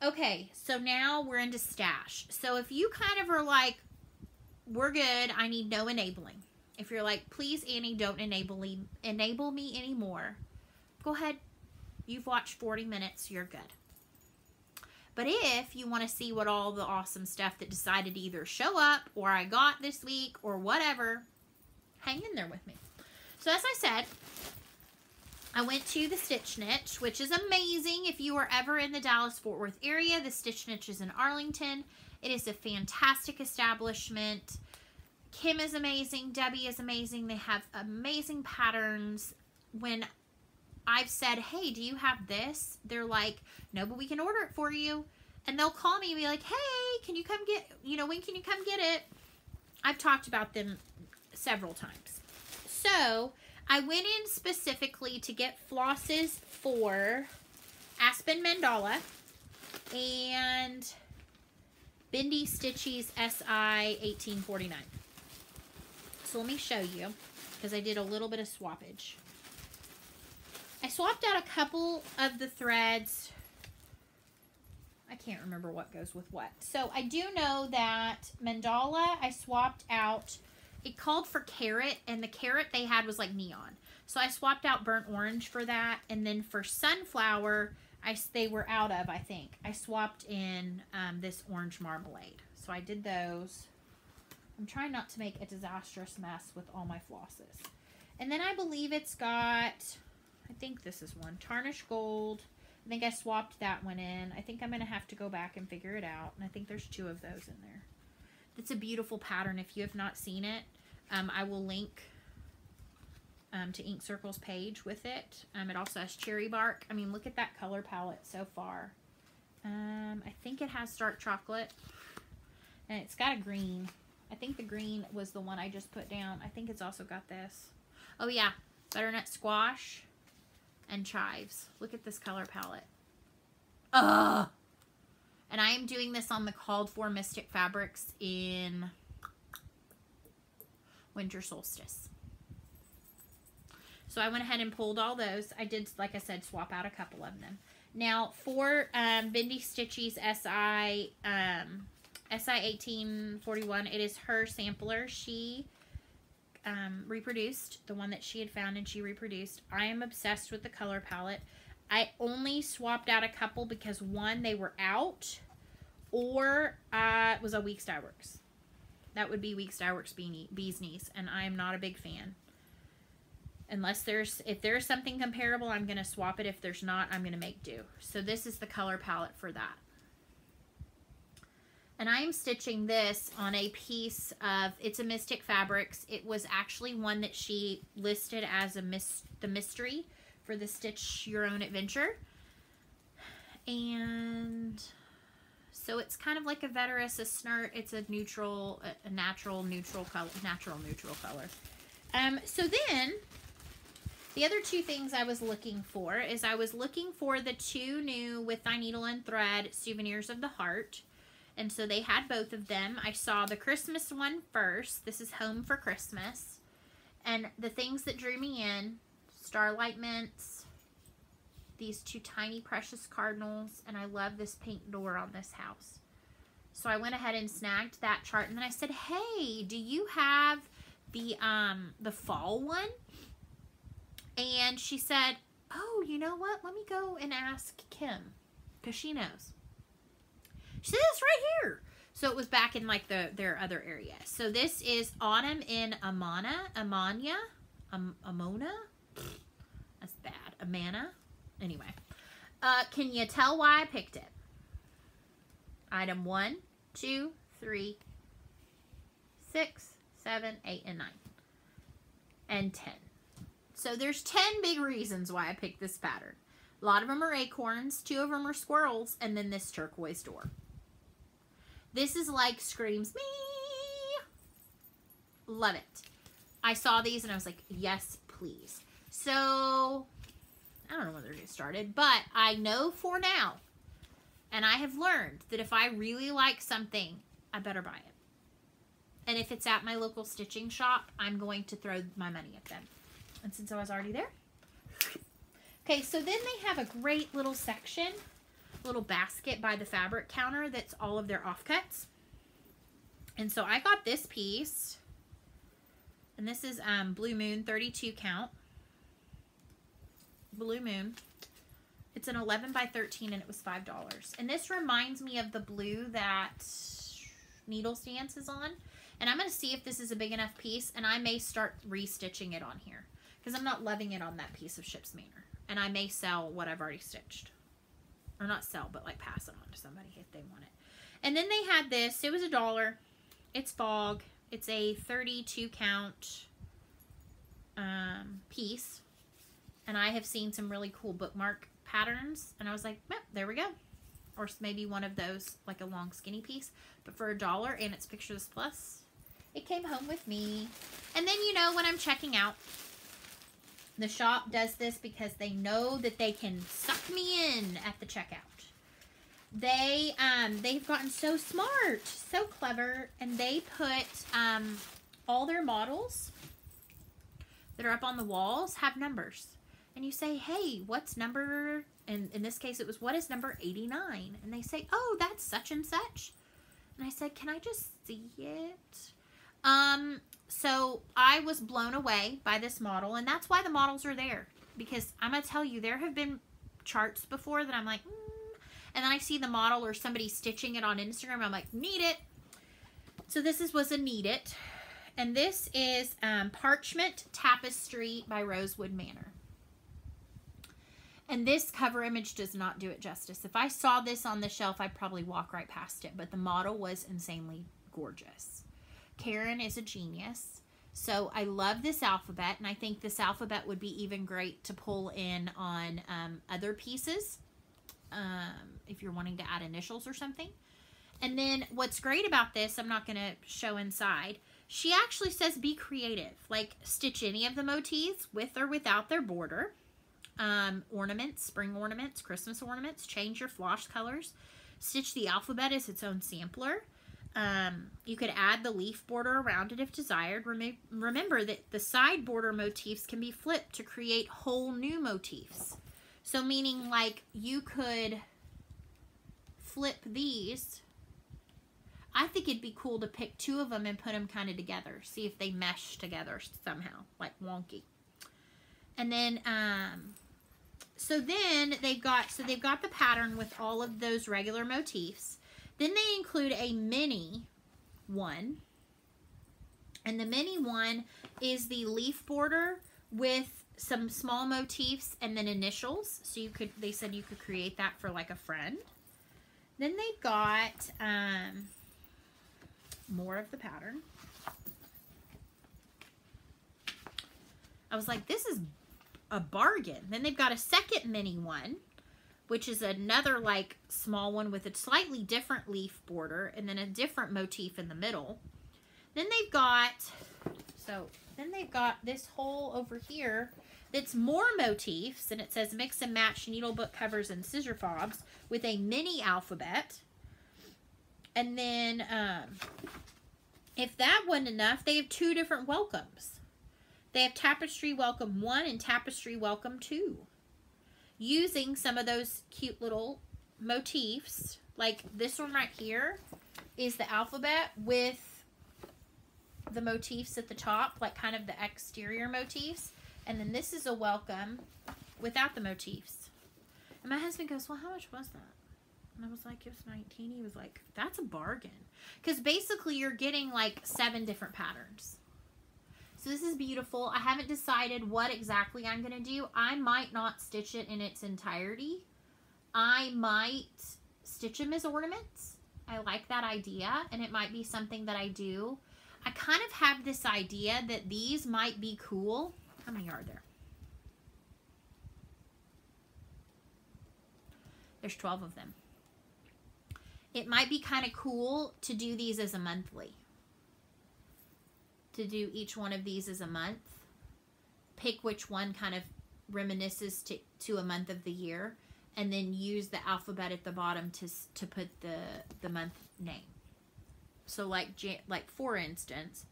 Okay, so now we're into stash. So if you kind of are like, we're good, I need no enabling. If you're like, please, Annie, don't enable me anymore. Go ahead. You've watched 40 minutes. You're good. But if you want to see what all the awesome stuff that decided to either show up or I got this week or whatever, hang in there with me. So as I said, I went to the Stitch Niche, which is amazing. If you are ever in the Dallas-Fort Worth area, the Stitch Niche is in Arlington. It is a fantastic establishment. Kim is amazing. Debbie is amazing. They have amazing patterns. When I've said, hey, do you have this? They're like, no, but we can order it for you. And they'll call me and be like, hey, can you come get, when can you come get it? I've talked about them several times. So I went in specifically to get flosses for Aspen Mandala and Bendy Stitchies SI 1849. So let me show you, because I did a little bit of swappage. I swapped out a couple of the threads. I can't remember what goes with what. So I do know that Mandala, I swapped out, it called for carrot, and the carrot they had was like neon. So I swapped out burnt orange for that. And then for sunflower, they were out of, I think. I swapped in this orange marmalade. So I did those. I'm trying not to make a disastrous mess with all my flosses. And then I believe it's got, I think this is one, tarnished gold. I think I swapped that one in. I think I'm going to have to go back and figure it out. And I think there's 2 of those in there. It's a beautiful pattern. If you have not seen it, I will link to Ink Circle's page with it. It also has cherry bark. I mean, look at that color palette so far. I think it has dark chocolate. And it's got a green. I think the green was the one I just put down. I think it's also got this. Oh, yeah. Butternut squash and chives. Look at this color palette. Ugh! And I am doing this on the called for Mystic Fabrics in Winter Solstice. So I went ahead and pulled all those. I did, like I said, swap out a couple of them. Now, for Bendy Stitchies SI 1841, it is her sampler. She reproduced the one that she had found, and she reproduced. I am obsessed with the color palette. I only swapped out a couple because, one, they were out, or it was a Weeks Dye Works. That would be Weeks Dye Works Bee's Knees, and I am not a big fan. Unless if there's something comparable, I'm going to swap it. If there's not, I'm going to make do. So this is the color palette for that. And I am stitching this on a piece of, it's a Mystic Fabrics. It was actually one that she listed as the mystery for the Stitch Your Own Adventure. And so it's kind of like a Veterus, a snert. It's a neutral, a natural neutral color. So then, the other 2 things I was looking for is I was looking for the 2 new With Thy Needle and Thread Souvenirs of the Heart. And so they had both of them. I saw the Christmas one first. This is Home for Christmas. And the things that drew me in, Starlight Mints, these 2 tiny precious cardinals, and I love this pink door on this house. So I went ahead and snagged that chart, and then I said, hey, do you have the fall one? And she said, oh, you know what? Let me go and ask Kim, because she knows. She said, it's right here. So it was back in like their other area. So this is Autumn in Amona. That's bad. Amana. Anyway. Can you tell why I picked it? Item 1, 2, 3, 6, 7, 8, and 9. And 10. So there's 10 big reasons why I picked this pattern. A lot of them are acorns, 2 of them are squirrels, and then this turquoise door. This is like screams me. Love it. I saw these and I was like, yes, please. So I don't know when they're getting started, but I know for now, and I have learned that if I really like something, I better buy it. And if it's at my local stitching shop, I'm going to throw my money at them. And since I was already there. Okay, so then they have a great little section, little basket by the fabric counter that's all of their offcuts. And so I got this piece, and this is Blue Moon 32 count. Blue Moon. It's an 11 by 13 and it was $5. And this reminds me of the blue that Needles Dance is on. And I'm going to see if this is a big enough piece, and I may start restitching it on here because I'm not loving it on that piece of Ship's Manor. And I may sell what I've already stitched. Or not sell, but like pass it on to somebody if they want it. And then they had this. It was $1. It's Fog. It's a 32 count piece. And I have seen some really cool bookmark patterns. And I was like, well, there we go. Or maybe one of those, like a long skinny piece. But for $1, and it's Pictures Plus, it came home with me. And then, you know, when I'm checking out, the shop does this because they know that they can suck me in at the checkout. They've gotten so smart, so clever, and they put all their models that are up on the walls have numbers. And you say, hey, what's number, and in this case it was, what is number 89? And they say, oh, that's such and such. And I said, can I just see it? So I was blown away by this model, and that's why the models are there. Because I'm going to tell you, there have been charts before that I'm like, and then I see the model or somebody stitching it on Instagram. I'm like, need it. So this was a need it. And this is Parchment Tapestry by Rosewood Manor. And this cover image does not do it justice. If I saw this on the shelf, I'd probably walk right past it. But the model was insanely gorgeous. Karen is a genius. So I love this alphabet. And I think this alphabet would be even great to pull in on other pieces. If you're wanting to add initials or something. And then what's great about this, I'm not going to show inside. She actually says be creative. Like stitch any of the motifs with or without their border. Ornaments, spring ornaments, Christmas ornaments. Change your floss colors. Stitch the alphabet as its own sampler. You could add the leaf border around it if desired. Remember that the side border motifs can be flipped to create whole new motifs. So meaning like you could flip these. I think it'd be cool to pick 2 of them and put them kind of together. See if they mesh together somehow, like wonky. And then, so then they've got the pattern with all of those regular motifs. Then they include a mini one. And the mini one is the leaf border with some small motifs and then initials. So they said you could create that for like a friend. Then they've got more of the pattern. I was like, this is a bargain. Then they've got a second mini one, which is another like small one with a slightly different leaf border and then a different motif in the middle. Then they've got this whole over here that's more motifs, and it says mix and match needle book covers and scissor fobs with a mini alphabet. And then if that wasn't enough, they have 2 different welcomes. They have Tapestry Welcome 1 and Tapestry Welcome 2. Using some of those cute little motifs. Like this one right here is the alphabet with the motifs at the top, like kind of the exterior motifs. And then this is a welcome without the motifs. And my husband goes, well, how much was that? And I was like, it was 19. He was like, that's a bargain. Because basically you're getting like 7 different patterns. So this is beautiful. I haven't decided what exactly I'm going to do. I might not stitch it in its entirety. I might stitch them as ornaments. I like that idea, and it might be something that I do. I kind of have this idea that these might be cool. How many are there? There's 12 of them. It might be kind of cool to do these as a monthly. To do each one of these as a month. Pick which one kind of reminisces to a month of the year. And then use the alphabet at the bottom to put the month name. So like for instance,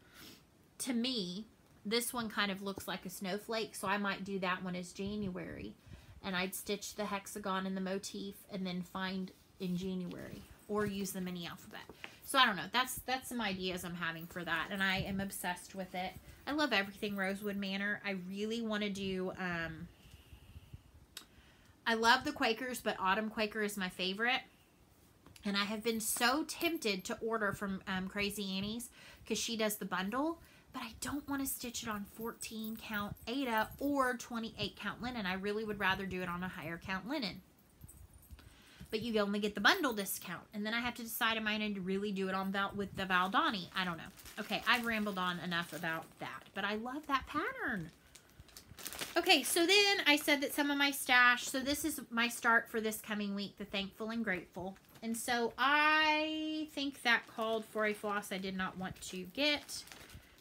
to me, this one kind of looks like a snowflake. So I might do that one as January. And I'd stitch the hexagon and the motif and then find in January. Or use the mini alphabet. So I don't know. That's some ideas I'm having for that. And I am obsessed with it. I love everything Rosewood Manor. I really want to do... I love the Quakers, but Autumn Quaker is my favorite. And I have been so tempted to order from Crazy Annie's because she does the bundle. But I don't want to stitch it on 14 count Aida or 28 count linen. I really would rather do it on a higher count linen. But you only get the bundle discount. And then I have to decide, am I going to really do it on with the Valdani? I don't know. Okay, I've rambled on enough about that. But I love that pattern. Okay, so then I said that some of my stash. So this is my start for this coming week, the Thankful and Grateful. And so I think that called for a floss I did not want to get.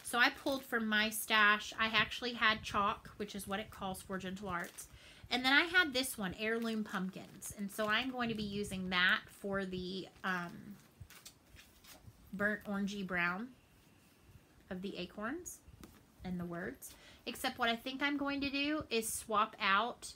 So I pulled from my stash. I actually had chalk, which is what it calls for, Gentle Arts. And then I had this one, Heirloom Pumpkins. And so I'm going to be using that for the burnt orangey brown of the Acorns and the words. Except what I think I'm going to do is swap out.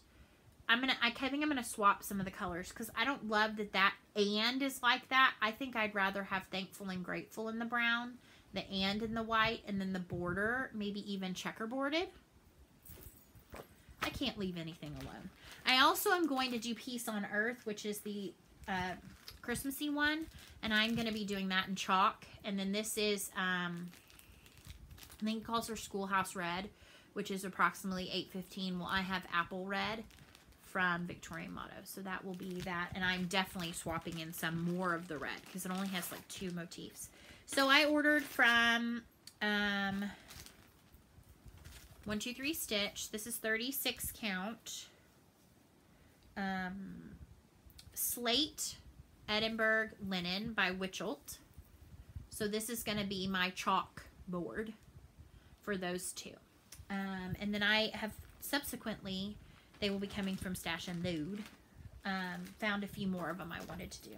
I think I'm going to swap some of the colors because I don't love that and is like that. I think I'd rather have Thankful and Grateful in the brown, the and in the white, and then the border, maybe even checkerboarded. I can't leave anything alone. I also am going to do Peace on Earth, which is the Christmassy one. And I'm going to be doing that in chalk. And then this is, I think it calls for Schoolhouse Red, which is approximately $8.15. Well, I have Apple Red from Victorian Motto. So that will be that. And I'm definitely swapping in some more of the red because it only has like 2 motifs. So I ordered from... 1, 2, 3 stitch. This is 36 count. Slate Edinburgh linen by Witchelt. So this is going to be my chalk board for those 2. And then I have subsequently, they will be coming from Stash and Load. Found a few more of them I wanted to do.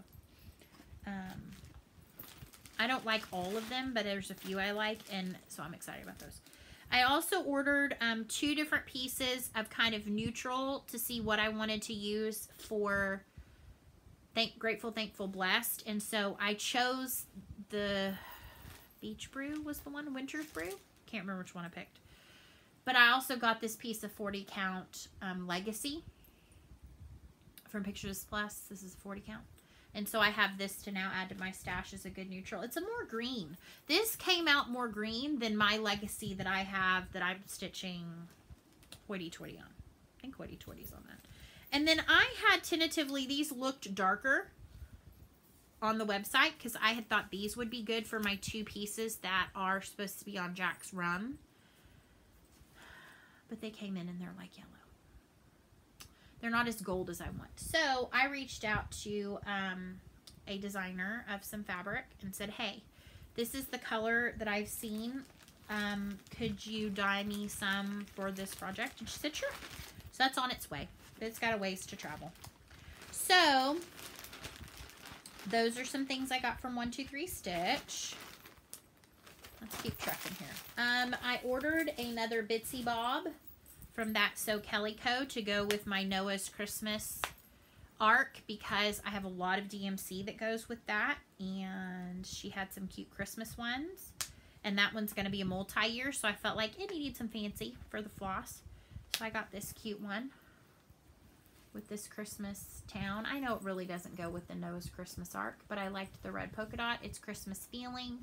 I don't like all of them, but there's a few I like, and so I'm excited about those. I also ordered 2 different pieces of kind of neutral to see what I wanted to use for Grateful, Thankful, Blessed. And so I chose the Beach Brew was the one, Winter's Brew. Can't remember which one I picked. But I also got this piece of 40 count Legacy from Pictures Plus. This is 40 count. And so I have this to now add to my stash as a good neutral. It's a more green. This came out more green than my Legacy that I have that I'm stitching Hoity Toity on. I think Hoity Toity's on that. And then I had tentatively, these looked darker on the website because I had thought these would be good for my 2 pieces that are supposed to be on Jack's Rum. But they came in and they're like yellow. They're not as gold as I want. So I reached out to a designer of some fabric and said, hey, this is the color that I've seen. Could you dye me some for this project? And she said, sure. So that's on its way. It's got a ways to travel. So those are some things I got from 1, 2, 3 Stitch. Let's keep trucking here. I ordered another Bitsy Bob from That So Kelly Co. to go with my Noah's Christmas arc because I have a lot of DMC that goes with that, and she had some cute Christmas ones, and that one's going to be a multi-year, so I felt like it needed some fancy for the floss. So I got this cute one with this Christmas town. I know it really doesn't go with the nose Christmas arc, but I liked the red polka dot. It's Christmas feeling.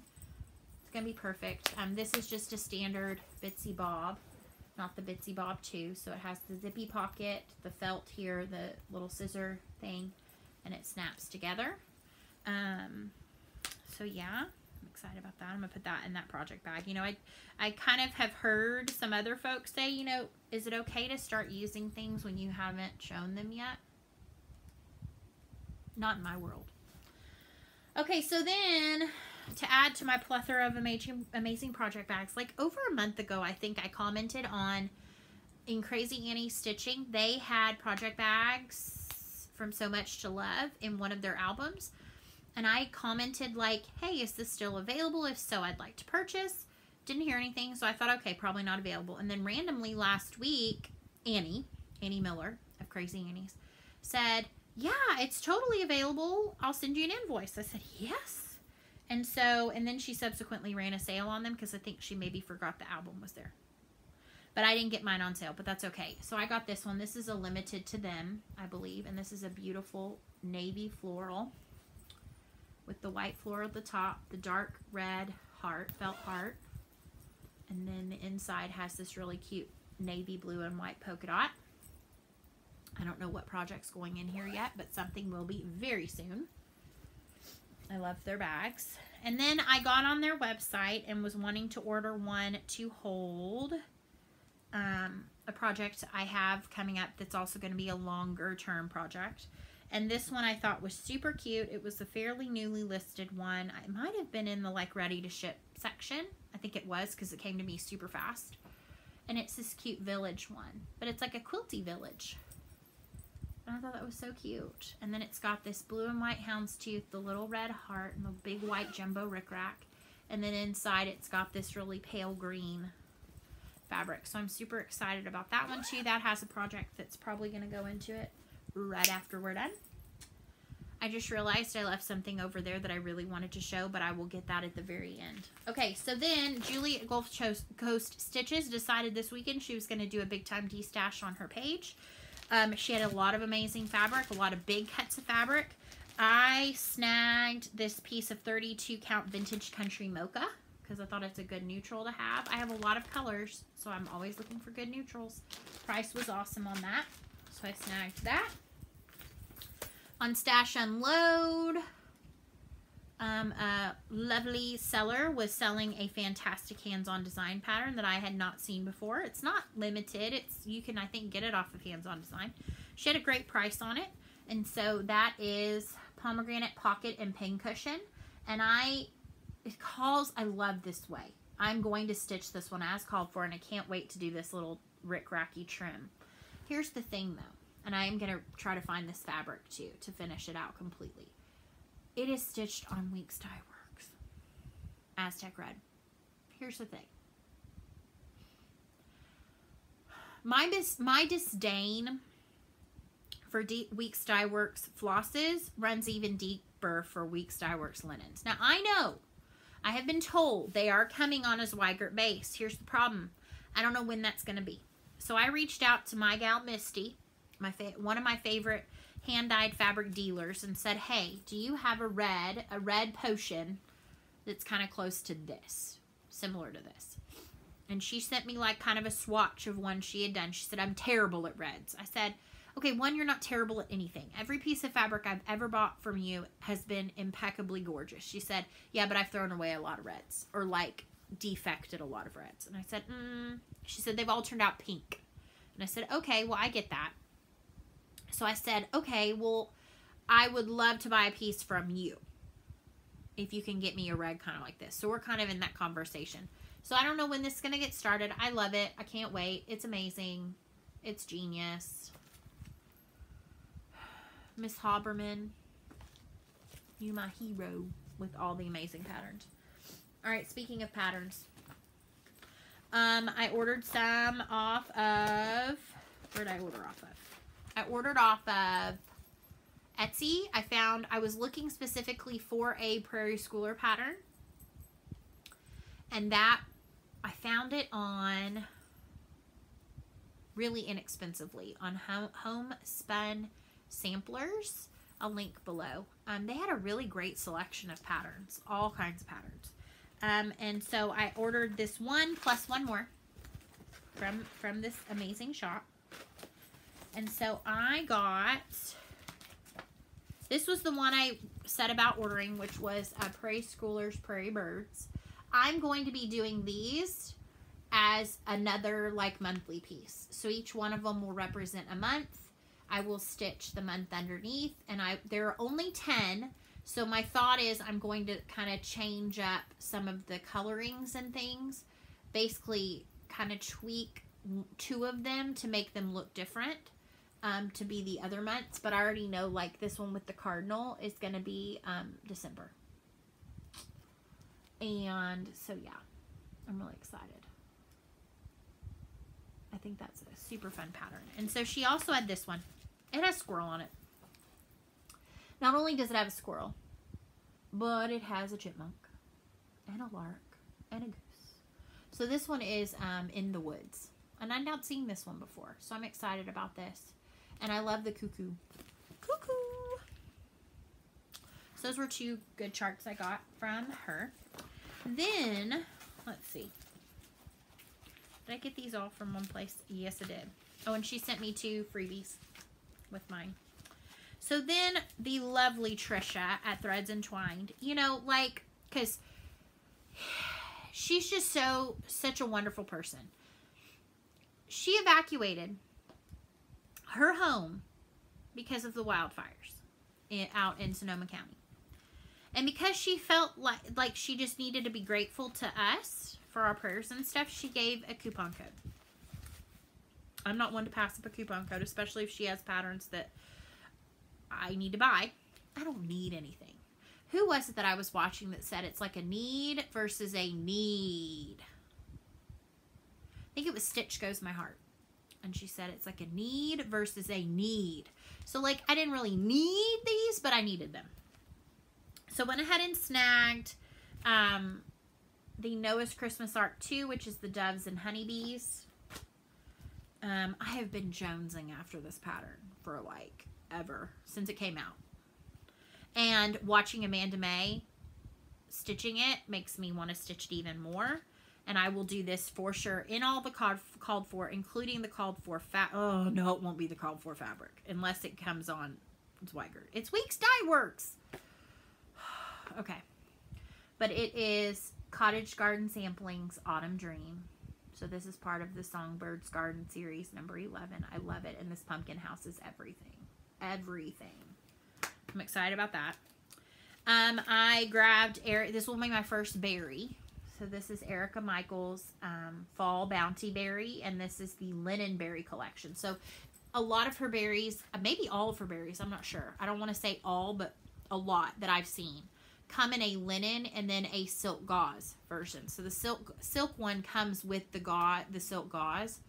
It's going to be perfect. This is just a standard Bitsy Bob, not the Bitsy Bob 2. So it has the zippy pocket, the felt here, the little scissor thing, and it snaps together. So yeah, I'm excited about that. I'm going to put that in that project bag. You know, I kind of have heard some other folks say, you know, is it okay to start using things when you haven't shown them yet? Not in my world. Okay, so then to add to my plethora of amazing project bags, like over a month ago, I think I commented on in Crazy Annie Stitching. They had project bags from So Much to Love in one of their albums. And I commented like, hey, is this still available? If so, I'd like to purchase. Didn't hear anything, so I thought, okay, probably not available. And then randomly last week, Annie Miller of Crazy Annie's said, yeah, it's totally available. I'll send you an invoice. I said, yes. And then she subsequently ran a sale on them because I think she maybe forgot the album was there. But I didn't get mine on sale, but that's okay. So I got this one. This is a limited to them, I believe. And this is a beautiful navy floral with the white floral at the top, the dark red heart, felt heart. And then the inside has this really cute navy blue and white polka dot. I don't know what project's going in here yet, but something will be very soon. I love their bags. And then I got on their website and was wanting to order one to hold a project I have coming up that's also going to be a longer term project. And this one I thought was super cute. It was a fairly newly listed one. It might have been in the like ready to ship section. I think it was because it came to me super fast. And it's this cute village one. But it's like a quilty village. And I thought that was so cute. And then it's got this blue and white houndstooth, the little red heart, and the big white jumbo rickrack. And then inside it's got this really pale green fabric. So I'm super excited about that one too. That has a project that's probably going to go into it right after we're done. I just realized I left something over there that I really wanted to show, but I will get that at the very end. Okay, so then Julie at Gulf Coast Stitches decided this weekend she was going to do a big time de-stash on her page. She had a lot of amazing fabric, a lot of big cuts of fabric. I snagged this piece of 32 count vintage country mocha because I thought it's a good neutral to have. I have a lot of colors, so I'm always looking for good neutrals. Price was awesome on that, so I snagged that. On Stash Unload, a lovely seller was selling a fantastic hands-on design pattern that I had not seen before. It's not limited. You can, I think, get it off of Hands-On Design. She had a great price on it. And so that is pomegranate pocket and pincushion. And I love this way. I'm going to stitch this one as called for, and I can't wait to do this little rick-racky trim. Here's the thing, though. And I am going to try to find this fabric, too, to finish it out completely. It is stitched on Weeks Dye Works. Aztec Red. Here's the thing. My disdain for Weeks Dye Works flosses runs even deeper for Weeks Dye Works linens. Now, I know. I have been told they are coming on a Zweigert base. Here's the problem. I don't know when that's going to be. So I reached out to my gal Misty, one of my favorite hand-dyed fabric dealers, and said, hey, do you have a red potion that's kind of close to this, similar to this? And she sent me like kind of a swatch of one she had done. She said, I'm terrible at reds. I said, okay, one, you're not terrible at anything. Every piece of fabric I've ever bought from you has been impeccably gorgeous. She said, yeah, but I've thrown away a lot of reds, or like defected a lot of reds. And I said, She said, they've all turned out pink. And I said, okay, well, I get that. So I said, okay, well, I would love to buy a piece from you if you can get me a red kind of like this. So we're kind of in that conversation. So I don't know when this is going to get started. I love it. I can't wait. It's amazing. It's genius. Miss Haberman, you my hero with all the amazing patterns. All right, speaking of patterns, I ordered some off of, where did I order off of? I ordered off of Etsy. I was looking specifically for a Prairie Schooler pattern. And that, I found it on really inexpensively on homespun samplers. I'll link below. They had a really great selection of patterns, all kinds of patterns. And so I ordered this one plus one more from this amazing shop. And so I got, this was the one I said about ordering, which was Prairie Schoolers, Prairie Birds. I'm going to be doing these as another like monthly piece. So each one of them will represent a month. I will stitch the month underneath, and there are only 10. So my thought is I'm going to kind of change up some of the colorings and things. Basically kind of tweak 2 of them to make them look different to be the other months. But I already know like this one with the cardinal is going to be December. And so yeah, I'm really excited. I think that's a super fun pattern. And so she also had this one. It has squirrel on it. Not only does it have a squirrel, but it has a chipmunk and a lark and a goose. So this one is in the woods. And I've not seen this one before. So I'm excited about this. And I love the cuckoo. Cuckoo! So those were 2 good charts I got from her. Then, let's see. Did I get these all from one place? Yes, I did. Oh, and she sent me 2 freebies with mine. So then the lovely Trisha at Threads Entwined, you know, like, because she's just such a wonderful person. She evacuated her home because of the wildfires out in Sonoma County. And because she felt like she just needed to be grateful to us for our prayers and stuff, she gave a coupon code. I'm not one to pass up a coupon code, especially if she has patterns that I need to buy. I don't need anything. Who was it that I was watching that said it's like a need versus a need? I think it was Stitch Goes My Heart. And she said it's like a need versus a need. So like I didn't really need these, but I needed them. So went ahead and snagged the Noah's Christmas Ark 2, which is the doves and honeybees. I have been jonesing after this pattern for like ever since it came out. And watching Amanda May stitching it makes me want to stitch it even more. And I will do this for sure in all the called for, including the called for oh no, it won't be the called for fabric unless it comes on Zweigert. It's Weeks Dye Works. Okay. But it is Cottage Garden Samplings Autumn Dream. So this is part of the Songbirds Garden series number 11. I love it. And this pumpkin house is everything. Everything. I'm excited about that. I grabbed this will be my first berry. So this is Erica Michaels' Fall Bounty Berry. And this is the Linen Berry collection. So a lot of her berries, maybe all of her berries, I'm not sure. I don't want to say all, but a lot that I've seen come in a linen and then a silk gauze version. So the silk one comes with the silk gauze,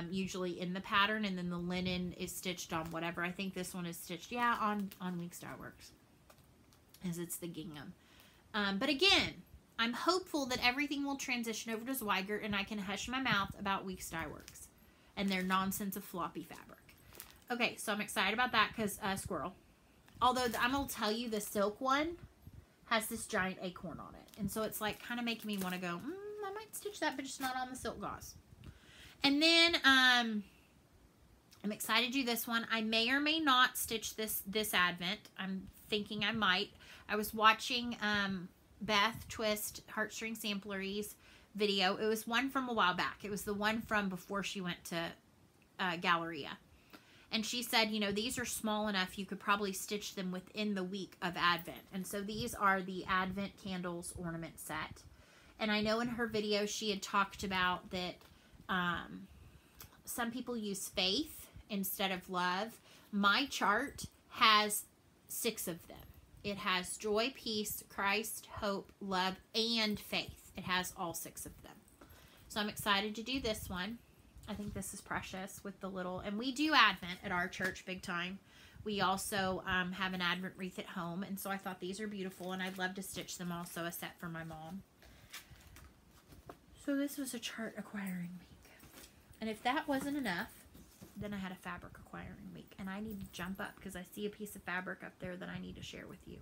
usually in the pattern, and then the linen is stitched on whatever. I think this one is stitched, yeah, on Weeks Dye Works, as it's the gingham. But again, I'm hopeful that everything will transition over to Zweigert and I can hush my mouth about Weeks Dye Works and their nonsense of floppy fabric. Okay, so I'm excited about that because squirrel. Although I'm going to tell you the silk one has this giant acorn on it. And so it's like kind of making me want to go, I might stitch that, but just not on the silk gauze. And then I'm excited to do this one. I may or may not stitch this Advent. I'm thinking I might. I was watching Beth Twist Heartstring Samplery's video. It was one from a while back. It was the one from before she went to Galleria. And she said, you know, these are small enough you could probably stitch them within the week of Advent. And so these are the Advent Candles ornament set. And I know in her video she had talked about that some people use faith instead of love. My chart has 6 of them. It has joy, peace, Christ, hope, love, and faith. It has all 6 of them. So I'm excited to do this one. I think this is precious with the little, and we do Advent at our church big time. We also have an Advent wreath at home, and so I thought these are beautiful, and I'd love to stitch them also a set for my mom. So this was a chart acquiring week. And if that wasn't enough, then I had a fabric acquiring week. And I need to jump up because I see a piece of fabric up there that I need to share with you.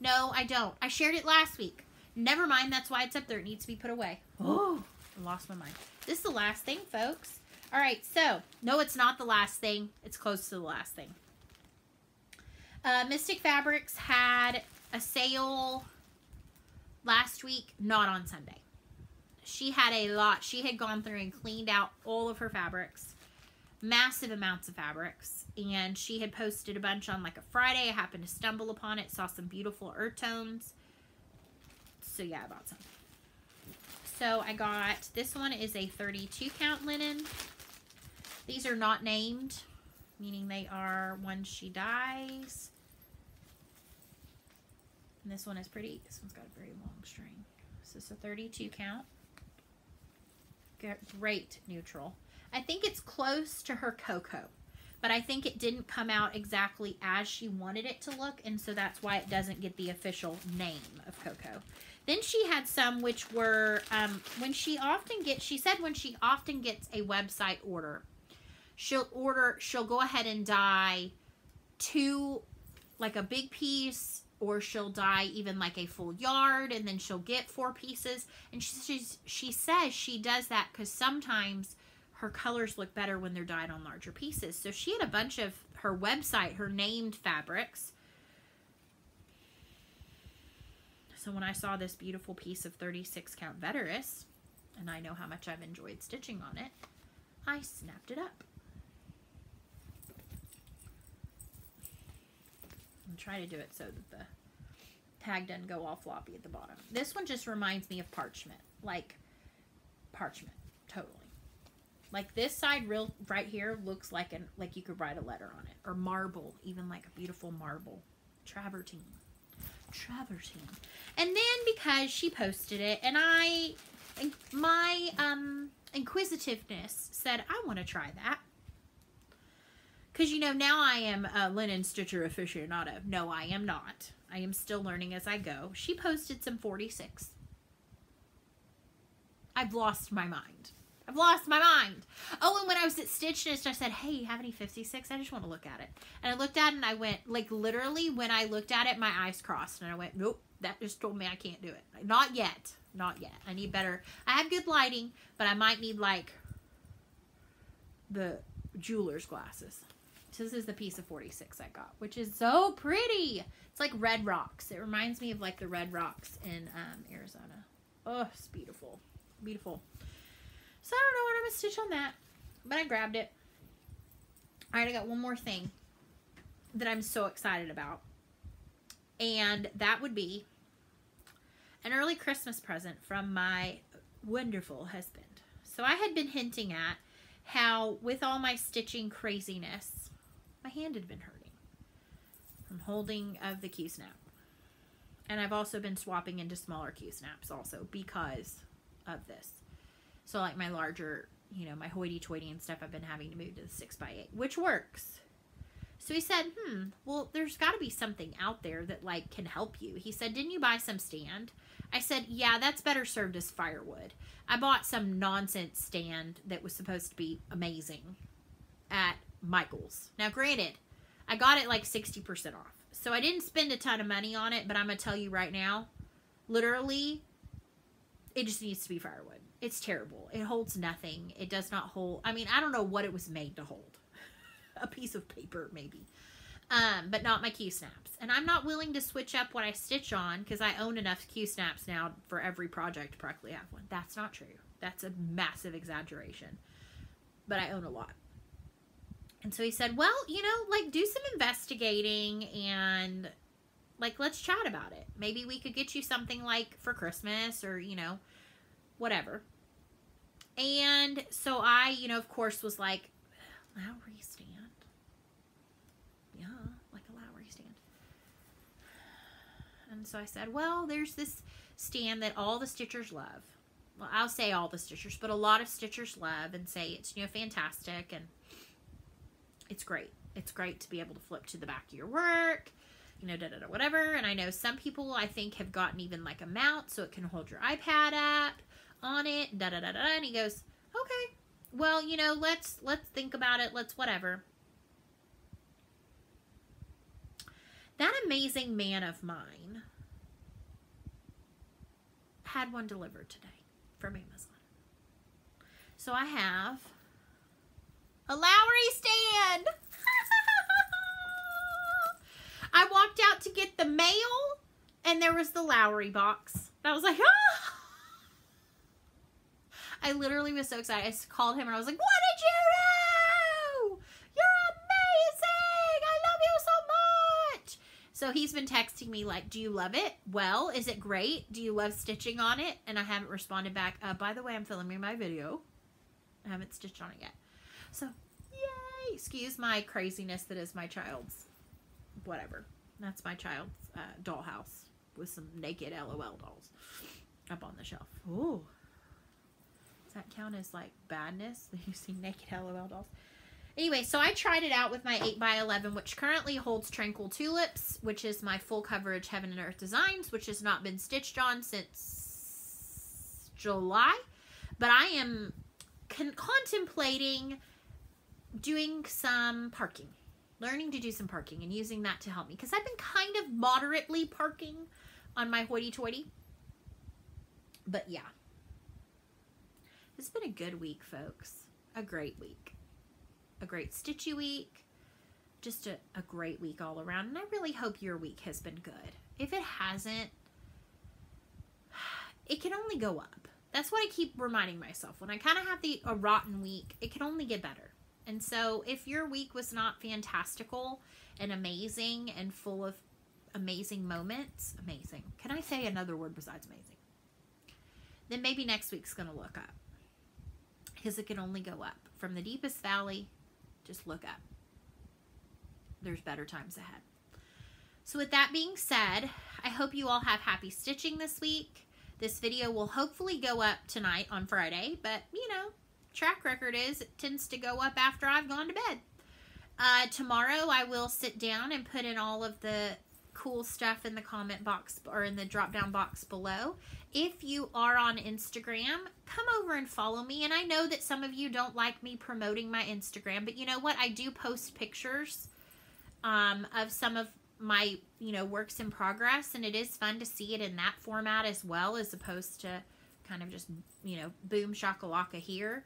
No, I don't. I shared it last week. Never mind. That's why it's up there. It needs to be put away. Oh, I lost my mind. This is the last thing, folks. All right. So, no, it's not the last thing. It's close to the last thing. Mystic Fabrics had a sale last week, not on Sunday. She had a lot. She had gone through and cleaned out all of her fabrics. Massive amounts of fabrics. And she had posted a bunch on like a Friday. I happened to stumble upon it. Saw some beautiful earth tones. So yeah, I bought some. So I got, this one is a 32 count linen. These are not named, meaning they are ones she dyes. And this one is pretty. This one's got a very long string. So it's a 32 count. Great neutral. I think it's close to her cocoa, but I think it didn't come out exactly as she wanted it to look, and so that's why it doesn't get the official name of cocoa. Then she had some which were, she said when she often gets a website order, she'll go ahead and dye 2, like a big piece, or she'll dye even like a full yard, and then she'll get 4 pieces. And she says she does that because sometimes her colors look better when they're dyed on larger pieces. So she had a bunch of her website, her named fabrics. So when I saw this beautiful piece of 36 count Veteris, and I know how much I've enjoyed stitching on it, I snapped it up. And try to do it so that the tag doesn't go all floppy at the bottom. This one just reminds me of parchment, like parchment, totally. Like this side right here looks like you could write a letter on it, or marble, even like a beautiful marble, travertine. And then because she posted it, and my inquisitiveness said I want to try that. Because, you know, now I am a linen stitcher aficionado. No, I am not. I am still learning as I go. She posted some 46. I've lost my mind. I've lost my mind. Oh, and when I was at Stitchnist, I said, hey, you have any 56? I just want to look at it. And I looked at it and I went, like literally when I looked at it, my eyes crossed. And I went, nope, that just told me I can't do it. Not yet. Not yet. I need better. I have good lighting, but I might need like the jeweler's glasses. So this is the piece of 46 I got, which is so pretty. It's like red rocks. It reminds me of like the red rocks in Arizona. Oh, it's beautiful. Beautiful. So I don't know when I'm going to stitch on that, but I grabbed it. All right, I got one more thing that I'm so excited about. And that would be an early Christmas present from my wonderful husband. So I had been hinting at how with all my stitching craziness, my hand had been hurting from holding of the Q-snap. And I've also been swapping into smaller Q-snaps also because of this. So like my larger, you know, my Hoity Toity and stuff, I've been having to move to the 6x8, which works. So he said, well, there's got to be something out there that like can help you. He said, didn't you buy some stand? I said, yeah, that's better served as firewood. I bought some nonsense stand that was supposed to be amazing at Michael's. Now, granted, I got it like 60% off. So I didn't spend a ton of money on it, but I'm going to tell you right now, literally, it just needs to be firewood. It's terrible. It holds nothing. It does not hold. I mean, I don't know what it was made to hold. A piece of paper, maybe. But not my Q-snaps. And I'm not willing to switch up what I stitch on because I own enough Q-snaps now for every project to practically have one. That's not true. That's a massive exaggeration. But I own a lot. And so he said, well, you know, like do some investigating and like let's chat about it. Maybe we could get you something like for Christmas or, you know, whatever. And so I, you know, of course was like, Lowry stand. Yeah, like a Lowry stand. And so I said, well, there's this stand that all the stitchers love. Well, I'll say all the stitchers, but a lot of stitchers love and say it's, you know, fantastic and it's great. It's great to be able to flip to the back of your work, you know, whatever. And I know some people, I think, have gotten even like a mount so it can hold your iPad up on it, And he goes, okay, Well, you know, let's think about it. Let's whatever. That amazing man of mine had one delivered today from Amazon. So I have a Lowry stand. I walked out to get the mail and there was the Lowry box. I was like, ah! I literally was so excited. I called him and I was like, what did you do? You're amazing. I love you so much. So he's been texting me like, do you love it? Well, is it great? Do you love stitching on it? And I haven't responded back. By the way, I'm filming my video. I haven't stitched on it yet. So, yay. Excuse my craziness that is my child's, whatever. That's my child's dollhouse with some naked LOL dolls up on the shelf. Ooh. Does that count as like badness? You see naked LOL dolls. Anyway, so I tried it out with my 8x11, which currently holds Tranquil Tulips, which is my full coverage Heaven and Earth Designs, which has not been stitched on since July. But I am contemplating doing some parking. Learning to do some parking and using that to help me. Because I've been kind of moderately parking on my hoity-toity. But yeah. It's been a good week, folks. A great week. A great stitchy week. Just a great week all around. And I really hope your week has been good. If it hasn't, it can only go up. That's what I keep reminding myself. When I kind of have a rotten week, it can only get better. And so if your week was not fantastical and amazing and full of amazing moments, amazing. Can I say another word besides amazing? Then maybe next week's going to look up. Because it can only go up. From the deepest valley, just look up. There's better times ahead. So with that being said, I hope you all have happy stitching this week. This video will hopefully go up tonight on Friday. But, you know, track record is it tends to go up after I've gone to bed. Tomorrow I will sit down and put in all of the cool stuff in the comment box or in the drop down box below. If you are on Instagram, come over and follow me. And I know that some of you don't like me promoting my Instagram, but you know what? I do post pictures of some of my, you know, works in progress, and it is fun to see it in that format as well, as opposed to kind of just, you know, boom shakalaka here.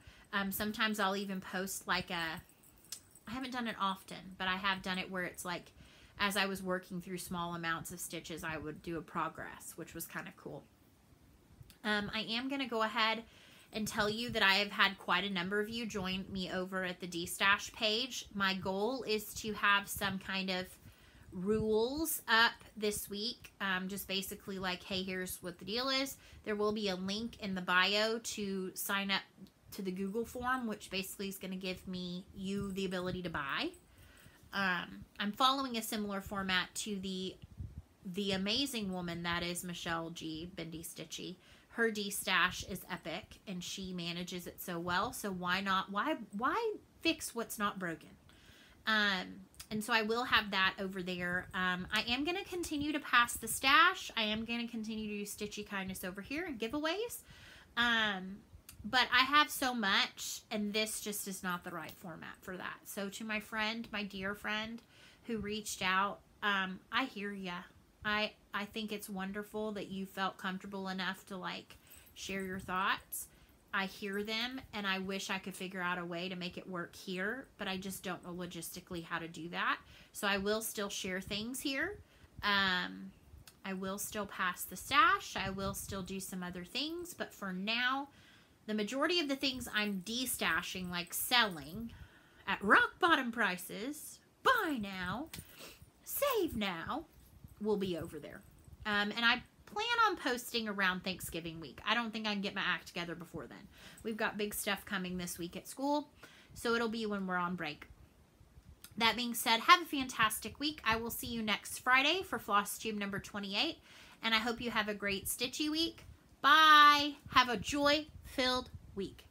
Sometimes I'll even post like I haven't done it often, but I have done it where it's like, as I was working through small amounts of stitches, I would do a progress, which was kind of cool. I am going to go ahead and tell you that I have had quite a number of you join me over at the D-Stash page. My goal is to have some kind of rules up this week. Just basically like, hey, here's what the deal is. There will be a link in the bio to sign up to the Google form, which basically is going to give you the ability to buy. I'm following a similar format to the amazing woman that is Michelle G. Bendy Stitchy. Her D-Stash is epic, and she manages it so well. So why not? Why fix what's not broken? And so I will have that over there. I am going to continue to pass the stash. I am going to continue to do Stitchy Kindness over here and giveaways. But I have so much, and this just is not the right format for that. So to my friend, my dear friend who reached out, I hear ya. I think it's wonderful that you felt comfortable enough to like share your thoughts. I hear them, and I wish I could figure out a way to make it work here, but I just don't know logistically how to do that. So I will still share things here. I will still pass the stash. I will still do some other things, but for now, the majority of the things I'm de-stashing, like selling at rock bottom prices, buy now, save now, will be over there. And I plan on posting around Thanksgiving week. I don't think I can get my act together before then. We've got big stuff coming this week at school, so it'll be when we're on break. That being said, have a fantastic week. I will see you next Friday for Flosstube number 28, and I hope you have a great stitchy week. Bye. Have a joy-filled week.